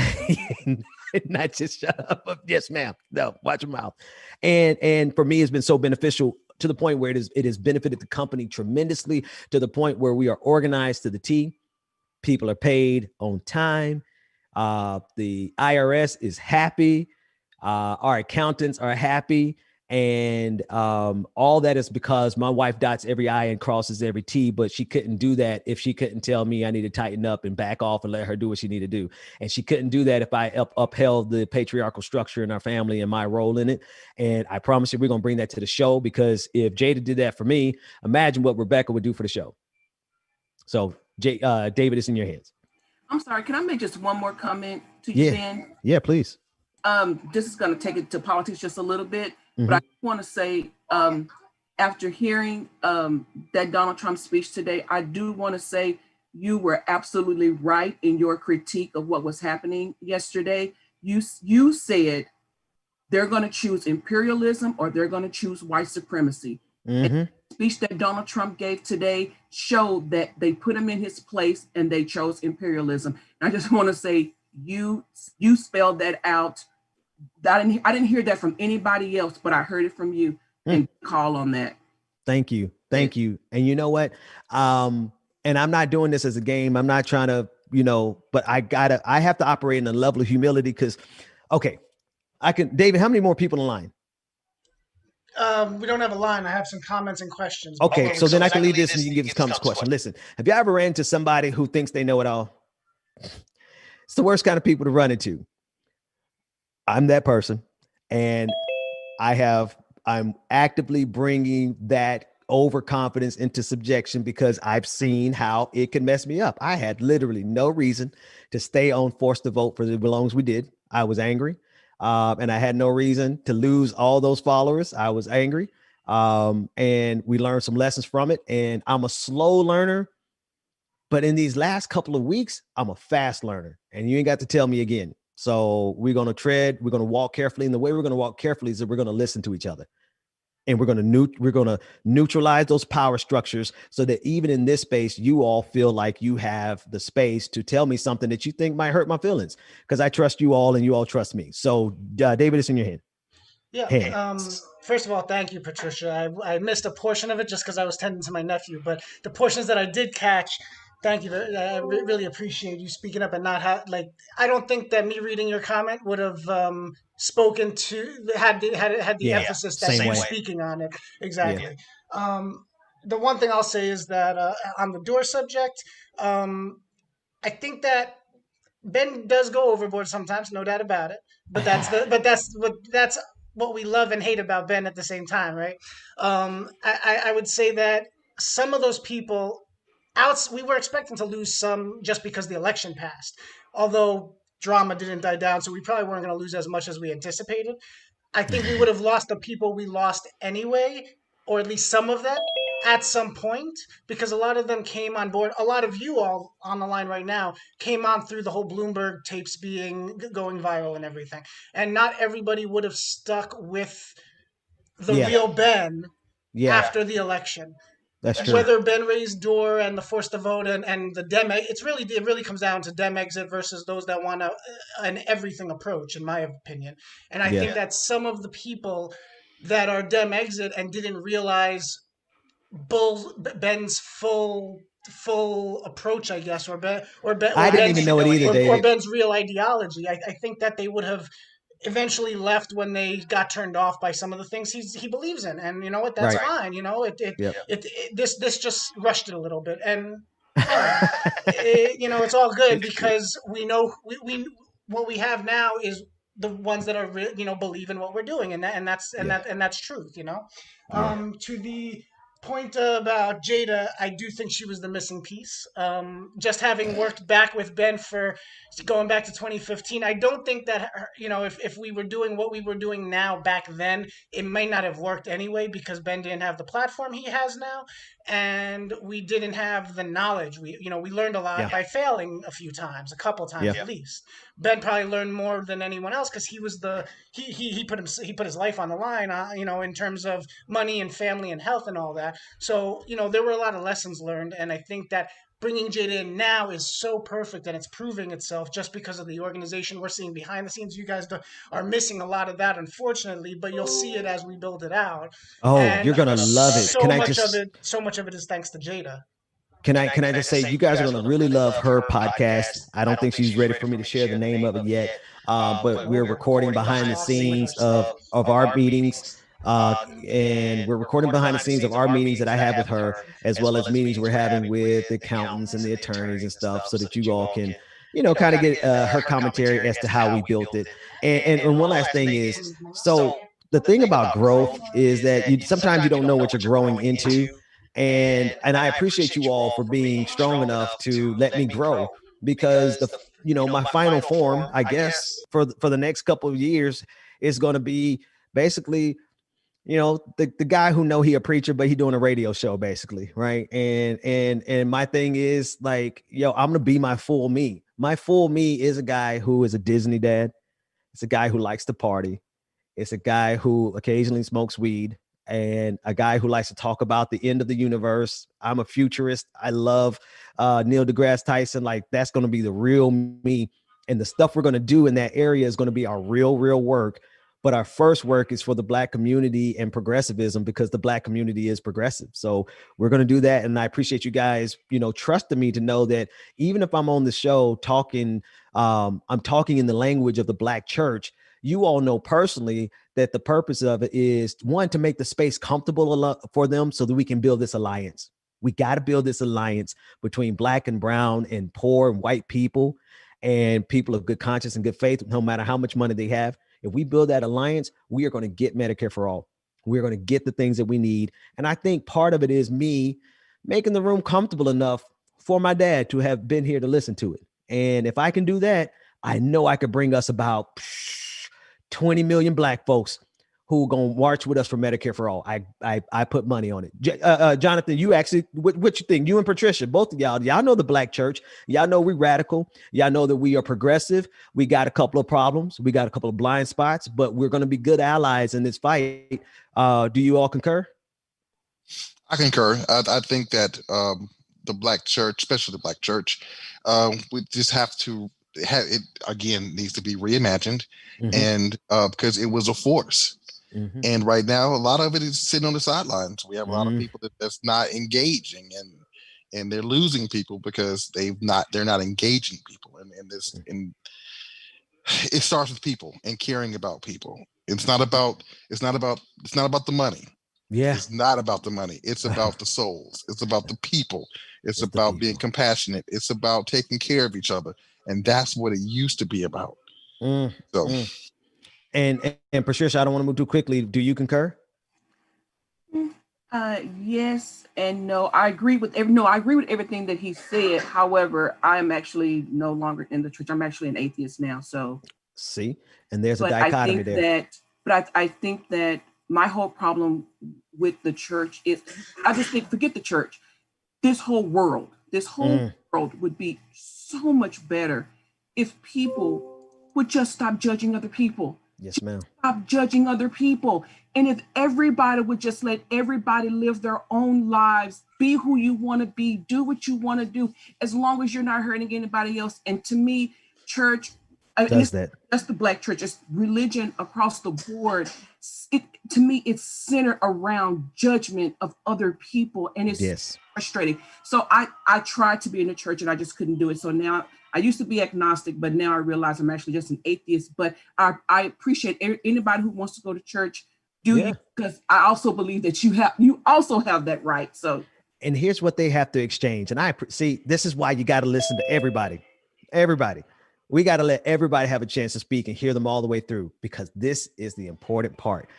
Not just shut up, but yes, ma'am. No, watch your mouth. And for me, it's been so beneficial to the point where it has benefited the company tremendously, to the point where we are organized to the T. People are paid on time. The IRS is happy. Our accountants are happy. And all that is because my wife dots every I and crosses every T, but she couldn't do that if she couldn't tell me I need to tighten up and back off and let her do what she need to do. And she couldn't do that if I upheld the patriarchal structure in our family and my role in it. And I promise you, we're going to bring that to the show, because if Jada did that for me, imagine what Rebecca would do for the show. So David, it's in your hands. I'm sorry, can I make just one more comment to you, Ben? Yeah, please. This is going to take it to politics just a little bit, but I want to say, after hearing that Donald Trump speech today, I do want to say you were absolutely right in your critique of what was happening yesterday. You said they're going to choose imperialism or they're going to choose white supremacy. And the speech that Donald Trump gave today showed that they put him in his place and they chose imperialism. And I just want to say you spelled that out. I didn't hear that from anybody else, but I heard it from you, and call on that. Thank you. Thank you. And you know what? And I'm not doing this as a game. I'm not trying to, but I have to operate in a level of humility, because, okay, David, how many more people in line? We don't have a line. I have some comments and questions. Okay, so then I can leave this and you can give this comments question. Listen, have you ever ran into somebody who thinks they know it all? It's the worst kind of people to run into. I'm that person, and I'm actively bringing that overconfidence into subjection, because I've seen how it can mess me up. I had literally no reason to stay on Forced to Vote for the belongs we did. I was angry. And I had no reason to lose all those followers. I was angry. And we learned some lessons from it. And I'm a slow learner, but in these last couple of weeks, I'm a fast learner, and you ain't got to tell me again. So we're going to walk carefully. And the way we're going to walk carefully is that we're going to listen to each other. And we're going to neutralize those power structures, so that even in this space, you all feel like you have the space to tell me something that you think might hurt my feelings, because I trust you all and you all trust me. So David, it's in your hand. Yeah. First of all, thank you, Patricia. I missed a portion of it just because I was tending to my nephew, but the portions that I did catch, thank you. I really appreciate you speaking up and not I don't think that me reading your comment would have spoken to had the emphasis that you're speaking on it. Exactly. Yeah. The one thing I'll say is that on the door subject, I think that Ben does go overboard sometimes, no doubt about it. But that's what we love and hate about Ben at the same time, right? I would say that some of those people we were expecting to lose some just because the election passed, although drama didn't die down, so we probably weren't going to lose as much as we anticipated. I think we would have lost the people we lost anyway, or at least some of them at some point, because a lot of them came on board. A lot of you all on the line right now came on through the whole Bloomberg tapes going viral and everything. And not everybody would have stuck with the real Ben after the election. That's true. Whether Ben raised door and the Forced to Vote and the Dem, it really comes down to Dem exit versus those that want an everything approach, in my opinion. And I think that some of the people that are Dem exit and didn't realize Ben's full approach, I guess, or I didn't even know it either, David. Or Ben's real ideology. I think that they would have eventually left when they got turned off by some of the things he believes in, and you know what, that's Right. fine. You know, Yep. this just rushed it a little bit, and fine. You know, it's all good because we know we what we have now is the ones that are you know, believe in what we're doing, and that's truth. You know, to the point about Jada, I do think she was the missing piece. Just having worked back with Ben for going back to 2015, I don't think that you know, if we were doing what we were doing now back then, it may not have worked anyway because Ben didn't have the platform he has now, and we didn't have the knowledge. We learned a lot by failing a few times, a couple times at least. Ben probably learned more than anyone else because he was he put his life on the line, you know, in terms of money and family and health and all that. So you know, there were a lot of lessons learned, and I think that bringing Jada in now is so perfect, and it's proving itself just because of the organization we're seeing behind the scenes. You guys are missing a lot of that, unfortunately, but you'll see it as we build it out. Oh, And you're gonna love it. so Can I much just so much of it is thanks to Jada. can I just say you guys are gonna really love her podcast. I don't think she's ready for me to share the name of it yet, but we're recording behind the scenes of our meetings. And we're recording behind the scenes of our meetings that I have with her, as well as meetings we're having with the accountants and the attorneys and stuff, so that you all can, you know, kind of get her commentary as to how we built it. And one last thing is, so the thing about growth is that sometimes you don't know what you're growing into. And I appreciate you all for being strong enough to let me grow, because my final form, I guess, for the next couple of years is going to be basically, the guy who know he a preacher, but he doing a radio show basically. Right. And my thing is like, I'm going to be my full me. My full me is a guy who is a Disney dad. It's a guy who likes to party. It's a guy who occasionally smokes weed, and a guy who likes to talk about the end of the universe. I'm a futurist. I love Neil deGrasse Tyson. Like, that's going to be the real me. And the stuff we're going to do in that area is going to be our real work. But our first work is for the Black community and progressivism, because the Black community is progressive. So we're going to do that. And I appreciate you guys, trusting me to know that even if I'm on the show talking, I'm talking in the language of the Black church, you all know personally that the purpose of it is, one, to make the space comfortable for them so that we can build this alliance. We got to build this alliance between Black and brown and poor and white people and people of good conscience and good faith, no matter how much money they have. If we build that alliance, we are going to get Medicare for all. We're going to get the things that we need. And I think part of it is me making the room comfortable enough for my dad to have been here to listen to it. And if I can do that, I know I could bring us about 20 million Black folks who are going to march with us for Medicare for all. I put money on it. Jonathan, you actually, what you think? You and Patricia, both of y'all know the Black church. Y'all know we radical. Y'all know that we are progressive. We got a couple of problems. We got a couple of blind spots, but we're going to be good allies in this fight. Do you all concur? I concur. I think that the Black church, especially the Black church, we just have to have it again, needs to be reimagined. And because it was a force. And right now, a lot of it is sitting on the sidelines. We have a lot of people that's not engaging, and they're losing people because they're not engaging people. And it starts with people and caring about people. It's not about the money. Yeah. It's not about the money. It's about the souls. It's about the people. It's about being compassionate. It's about taking care of each other. And that's what it used to be about. And Patricia, I don't want to move too quickly. Do you concur? Yes and no. I agree with everything that he said. However, I'm actually no longer in the church. I'm actually an atheist now. So see, and there's a dichotomy there. I think that my whole problem with the church is, I just think, forget the church. This whole world would be so much better if people would just stop judging other people. Yes, ma'am. Stop judging other people. And if everybody would just let everybody live their own lives, be who you want to be, do what you want to do, as long as you're not hurting anybody else. And to me, church, does that. That's the Black church. It's religion across the board. To me, it's centered around judgment of other people, and it's frustrating. So I tried to be in the church, and I just couldn't do it. So now I used to be agnostic, but now I realize I'm actually just an atheist. But I appreciate anybody who wants to go to church. Because I also believe that you also have that right. So, and here's what they have to exchange. And I see, this is why you got to listen to everybody. We got to let everybody have a chance to speak and hear them all the way through, because this is the important part.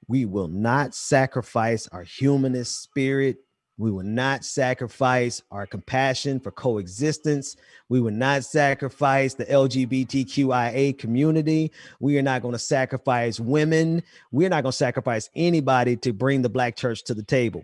We will not sacrifice our humanist spirit. We will not sacrifice our compassion for coexistence. We will not sacrifice the LGBTQIA community. We are not going to sacrifice women. We're not going to sacrifice anybody to bring the Black church to the table.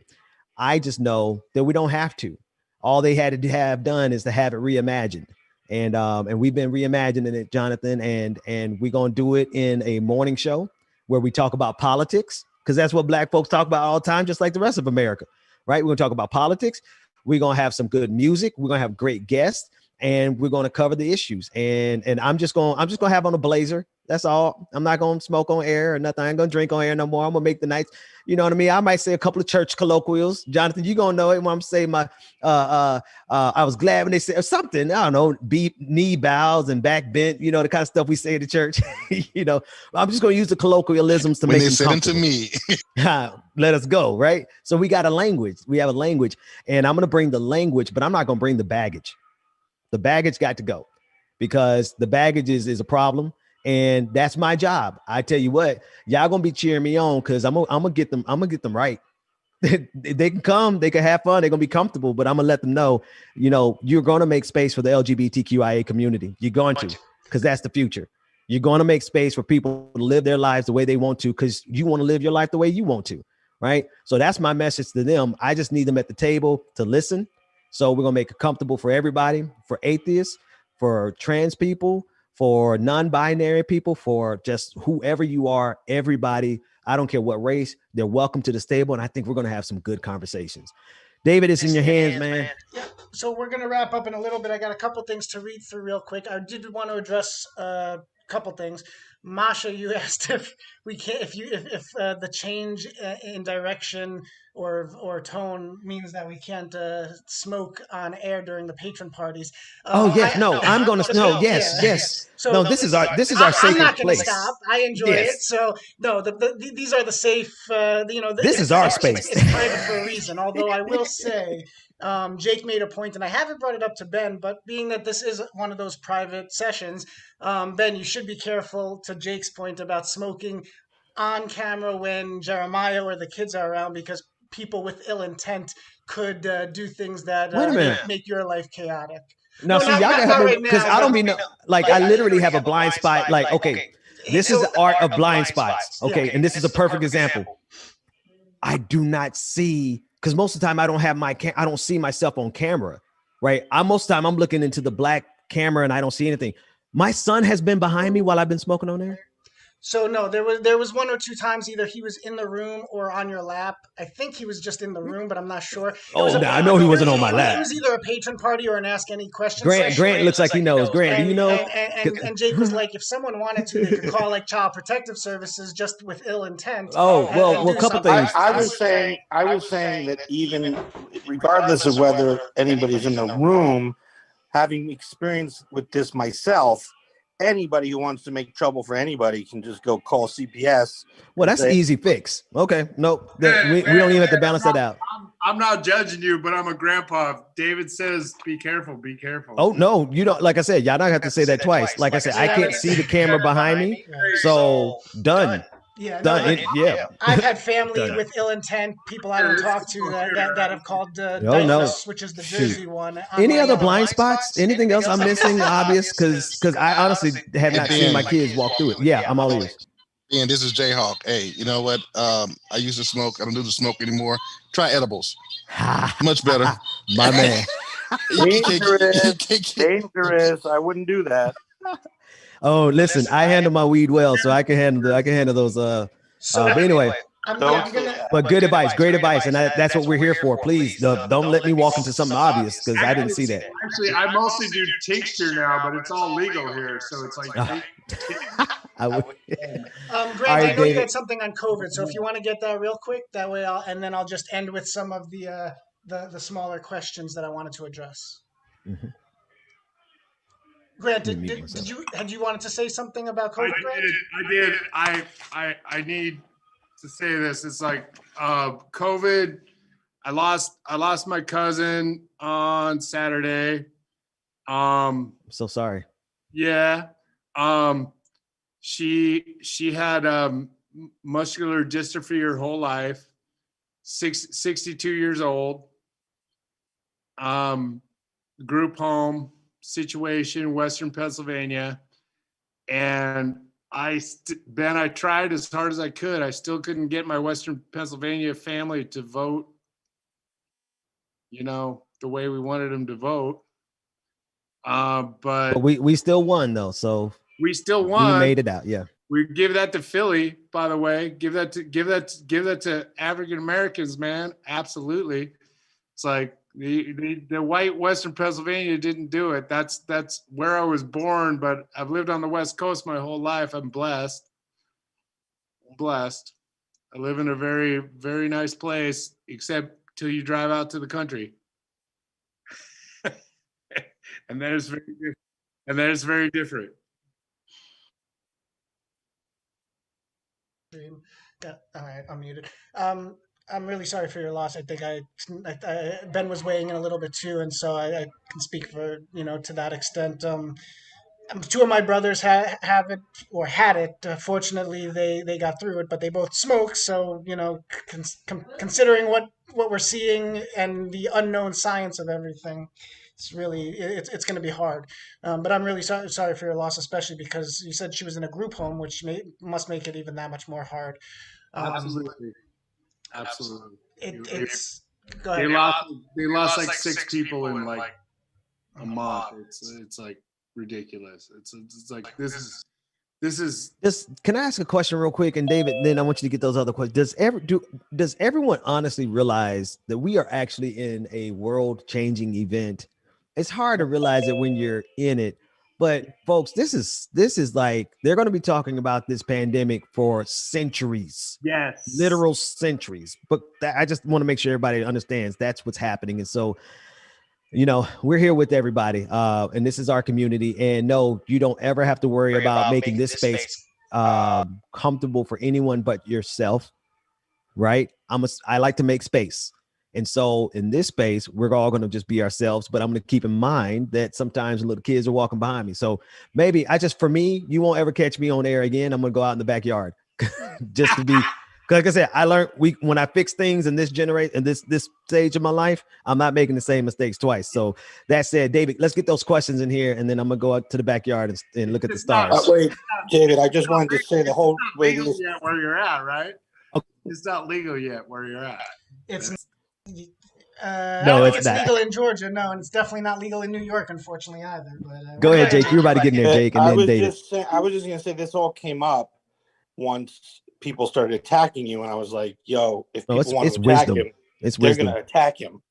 I just know that we don't have to. All they had to have done is to have it reimagined. And we've been reimagining it, Jonathan, and we're going to do it in a morning show where we talk about politics, because that's what Black folks talk about all the time, just like the rest of America. Right? We're going to talk about politics. We're going to have some good music. We're going to have great guests, and we're going to cover the issues. And I'm just going to have on a blazer. That's all. I'm not going to smoke on air or nothing. I ain't going to drink on air no more. I'm going to make the nights, you know what I mean? I might say a couple of church colloquials. Jonathan, you going to know it when I'm saying my, I was glad when they said, or something, I don't know, knee bows and back bent, you know, the kind of stuff we say at the church. You know, I'm just going to use the colloquialisms to when make they them said it to me. Let us go, right? So we got a language. We have a language, and I'm going to bring the language, but I'm not going to bring the baggage. The baggage got to go, because the baggage is a problem. And that's my job. I tell you what, y'all gonna be cheering me on, because I'm gonna get them. I'm gonna get them right. They can come, they can have fun, they're gonna be comfortable, but I'm gonna let them know, you know, you're gonna make space for the LGBTQIA community. You're going to, because that's the future. You're gonna make space for people to live their lives the way they want to, because you want to live your life the way you want to, right? So that's my message to them. I just need them at the table to listen. So we're gonna make it comfortable for everybody, for atheists, for trans people, for non-binary people, for just whoever you are, everybody. I don't care what race, they're welcome to this table. And I think we're going to have some good conversations. David, it's in your hands, man. Yeah. So we're going to wrap up in a little bit. I got a couple things to read through real quick. I did want to address a couple things. Masha, you asked if we can, if the change in direction or tone means that we can't smoke on air during the patron parties. Yes. So no, this is our sacred I'm not going place. to stop. I enjoy it. So no, these are the safe. This is our space. It's private for a reason. Although I will say, Jake made a point, and I haven't brought it up to Ben, but being that this is one of those private sessions, Ben, you should be careful, to Jake's point about smoking on camera when Jeremiah or the kids are around, because people with ill intent could do things that make your life chaotic. No, see, y'all gotta have, because I don't mean like I literally have a blind spot. Like, okay, this is the art of blind spots. Okay, and this is a perfect example. I do not see, because most of the time I don't have I don't see myself on camera, right? Most of the time I'm looking into the black camera and I don't see anything. My son has been behind me while I've been smoking on there. So no, there was one or two times either he was in the room or on your lap. I think he was just in the room, but I'm not sure. I know he wasn't on my lap. It was either a patron party or an Ask Any Questions. Grant looks like he knows. Grant, do you know? And Jake was like, if someone wanted to, they could call like Child Protective Services just with ill intent. Well, a couple things. I was saying that even regardless of whether anybody's in the room, having experience with this myself, anybody who wants to make trouble for anybody can just go call CPS. Well, that's an easy fix. Okay, nope. We don't even have to balance that out. I'm not judging you, but I'm a grandpa. David says, be careful, be careful. Oh, no, you don't. Like I said, y'all don't have to say that twice. Like I said, I can't see the camera behind me. So done. Yeah, I've had family with ill intent, people I don't talk to that have called Diapers, which is the Jersey one. Any other blind spots? Anything else I'm missing? Obvious, because I honestly have not seen my kids walk through it. Yeah, I'm all ears. And this is Jayhawk. Hey, you know what? I used to smoke. I don't do the smoke anymore. Try edibles. Much better. My man. Dangerous. I wouldn't do that. Oh, listen, I handle my weed well, so I can handle those. But anyway, I'm Don't do gonna. that. But good advice, great advice, and that's what we're here for. Please don't let me walk into something obvious because I didn't see that. Actually, I mostly do tincture now, but it's all legal here, so it's like. I would. Grant, All right, I know you David. had something on COVID, so if you want to get that real quick, that way then I'll just end with some of the smaller questions that I wanted to address. Mm-hmm. Grant, had you wanted to say something about COVID? I did. I need to say this. It's like COVID. I lost my cousin on Saturday. I'm so sorry. Yeah. She had muscular dystrophy her whole life. 62 years old. Group home situation, Western Pennsylvania, and Ben, I tried as hard as I could. I still couldn't get my Western Pennsylvania family to vote, the way we wanted them to vote. But we still won though, so we still won. We made it out, yeah. We give that to Philly, by the way. Give that to African Americans, man. Absolutely. It's like the white Western Pennsylvania didn't do it. That's where I was born, but I've lived on the West Coast my whole life. I'm blessed. I live in a very, very nice place, except till you drive out to the country. and then it's very different. Yeah, all right, I'm muted. I'm really sorry for your loss. I think Ben was weighing in a little bit too, and so I can speak for to that extent. Two of my brothers have it or had it. Fortunately, they got through it, but they both smoke. So considering what we're seeing and the unknown science of everything, it's going to be hard. But I'm really sorry for your loss, especially because you said she was in a group home, which must make it even that much more hard. Absolutely. Go ahead. They lost like 6 people in like a month. It's like ridiculous. It's like this is. Can I ask a question real quick? And David, then I want you to get those other questions. Does everyone honestly realize that we are actually in a world-changing event? It's hard to realize it when you're in it. But folks, this is like they're going to be talking about this pandemic for centuries. Yes, literal centuries. But I just want to make sure everybody understands that's what's happening. And so, we're here with everybody, and this is our community. And no, you don't ever have to worry about making this space comfortable for anyone but yourself, right? I like to make space. And so in this space, we're all going to just be ourselves, but I'm going to keep in mind that sometimes little kids are walking behind me. So maybe for me, you won't ever catch me on air again. I'm going to go out in the backyard just to be, like I said, I learned when I fix things in this generation, this stage of my life, I'm not making the same mistakes twice. So that said, David, let's get those questions in here. And then I'm going to go out to the backyard and look at the stars. Wait, David, I just wanted to say the whole way yet where you're at, right? Okay. It's not legal yet where you're at. No, it's not legal in Georgia. No, and it's definitely not legal in New York, unfortunately, either. But go ahead, Jake. You're about to get in there, Jake, and then David. I was just gonna say this all came up once people started attacking you, and I was like, "Yo, if people want to attack him, they're gonna attack him."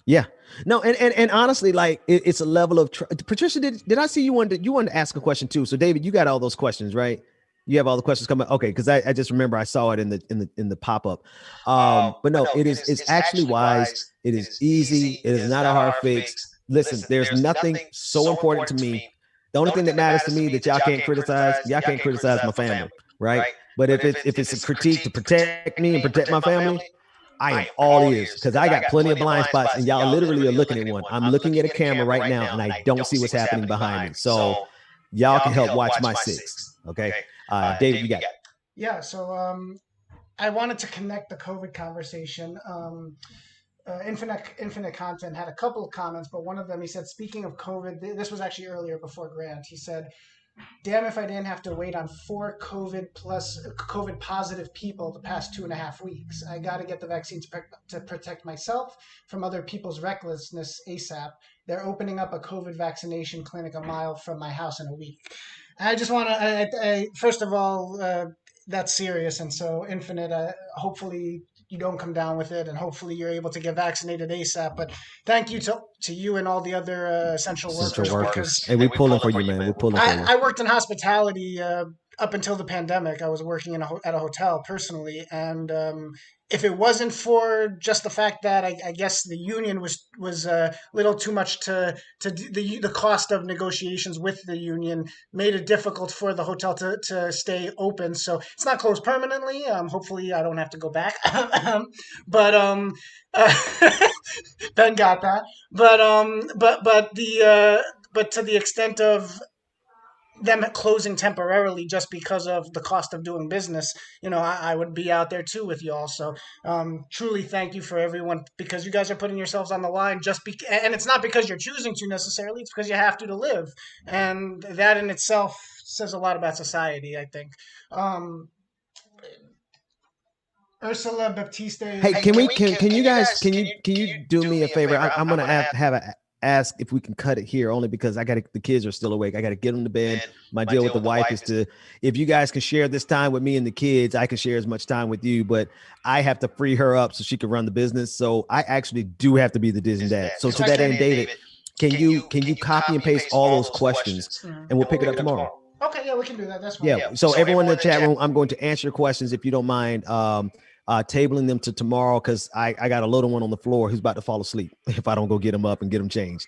Yeah, no, and honestly, like it's a level of Patricia. Did I see you wanted to ask a question too? So David, you got all those questions, right? You have all the questions coming. Okay, because I just remember I saw it in the pop-up. But no, it's actually wise. It is easy. It is not a hard fix. Listen, there's nothing so important to me. The only thing that matters to me that y'all can't criticize my family, right? But if it's a critique to protect me and protect my family, I am all ears because I got plenty of blind spots and y'all literally are looking at one. I'm looking at a camera right now and I don't see what's happening behind me. So y'all can help watch my 6. Okay. David, you got it. Yeah, so I wanted to connect the COVID conversation. Infinite Content had a couple of comments, but one of them, he said, speaking of COVID, this was actually earlier before Grant, he said, damn if I didn't have to wait on 4 COVID positive people the past 2.5 weeks. I got to get the vaccine to protect myself from other people's recklessness ASAP. They're opening up a COVID vaccination clinic a mile from my house in a week. I just want to, first of all, that's serious, and so Infinite. Hopefully you don't come down with it, and hopefully you're able to get vaccinated ASAP. But thank you to you and all the other essential workers. Because Hey, we pulling for you, man. We're pulling for you. I worked in hospitality up until the pandemic. I was working at a hotel personally, and if it wasn't for just the fact that I guess the union was a little too much the cost of negotiations with the union made it difficult for the hotel to stay open. So it's not closed permanently. Hopefully I don't have to go back. but Ben got that. But to the extent of them closing temporarily just because of the cost of doing business, I would be out there too with you all. So truly thank you for everyone, because you guys are putting yourselves on the line and it's not because you're choosing to necessarily, it's because you have to live. And that in itself says a lot about society, I think. Ursula Baptiste. Hey, can you do me a favor? I'm gonna have a ask if we can cut it here, only because the kids are still awake. I got to get them to bed. My deal with the wife is if you guys can share this time with me and the kids, I can share as much time with you, but I have to free her up so she can run the business. So I actually do have to be the Disney dad. So to that end, David, can you copy and paste all those questions and we'll pick it up tomorrow? Okay, yeah, we can do that. That's fine. Yeah. So everyone in the chat room, I'm going to answer your questions if you don't mind. Tabling them to tomorrow, because I got a little one on the floor who's about to fall asleep if I don't go get him up and get him changed.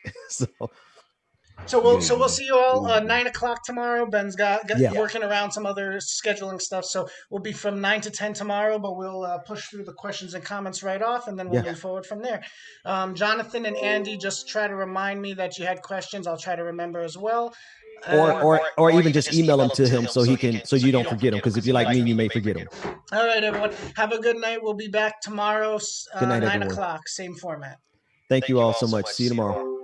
So we'll see you all 9:00 tomorrow. Ben's got working around some other scheduling stuff, so we'll be from 9 to 10 tomorrow. But we'll push through the questions and comments right off, and then we'll move forward from there. Jonathan and Andy, just try to remind me that you had questions. I'll try to remember as well. Or even just email them to him so you don't forget them, because if you're like me, you may forget them. All right, everyone, have a good night. We'll be back tomorrow, good night, 9:00, same format. Thank you all so much. See you tomorrow.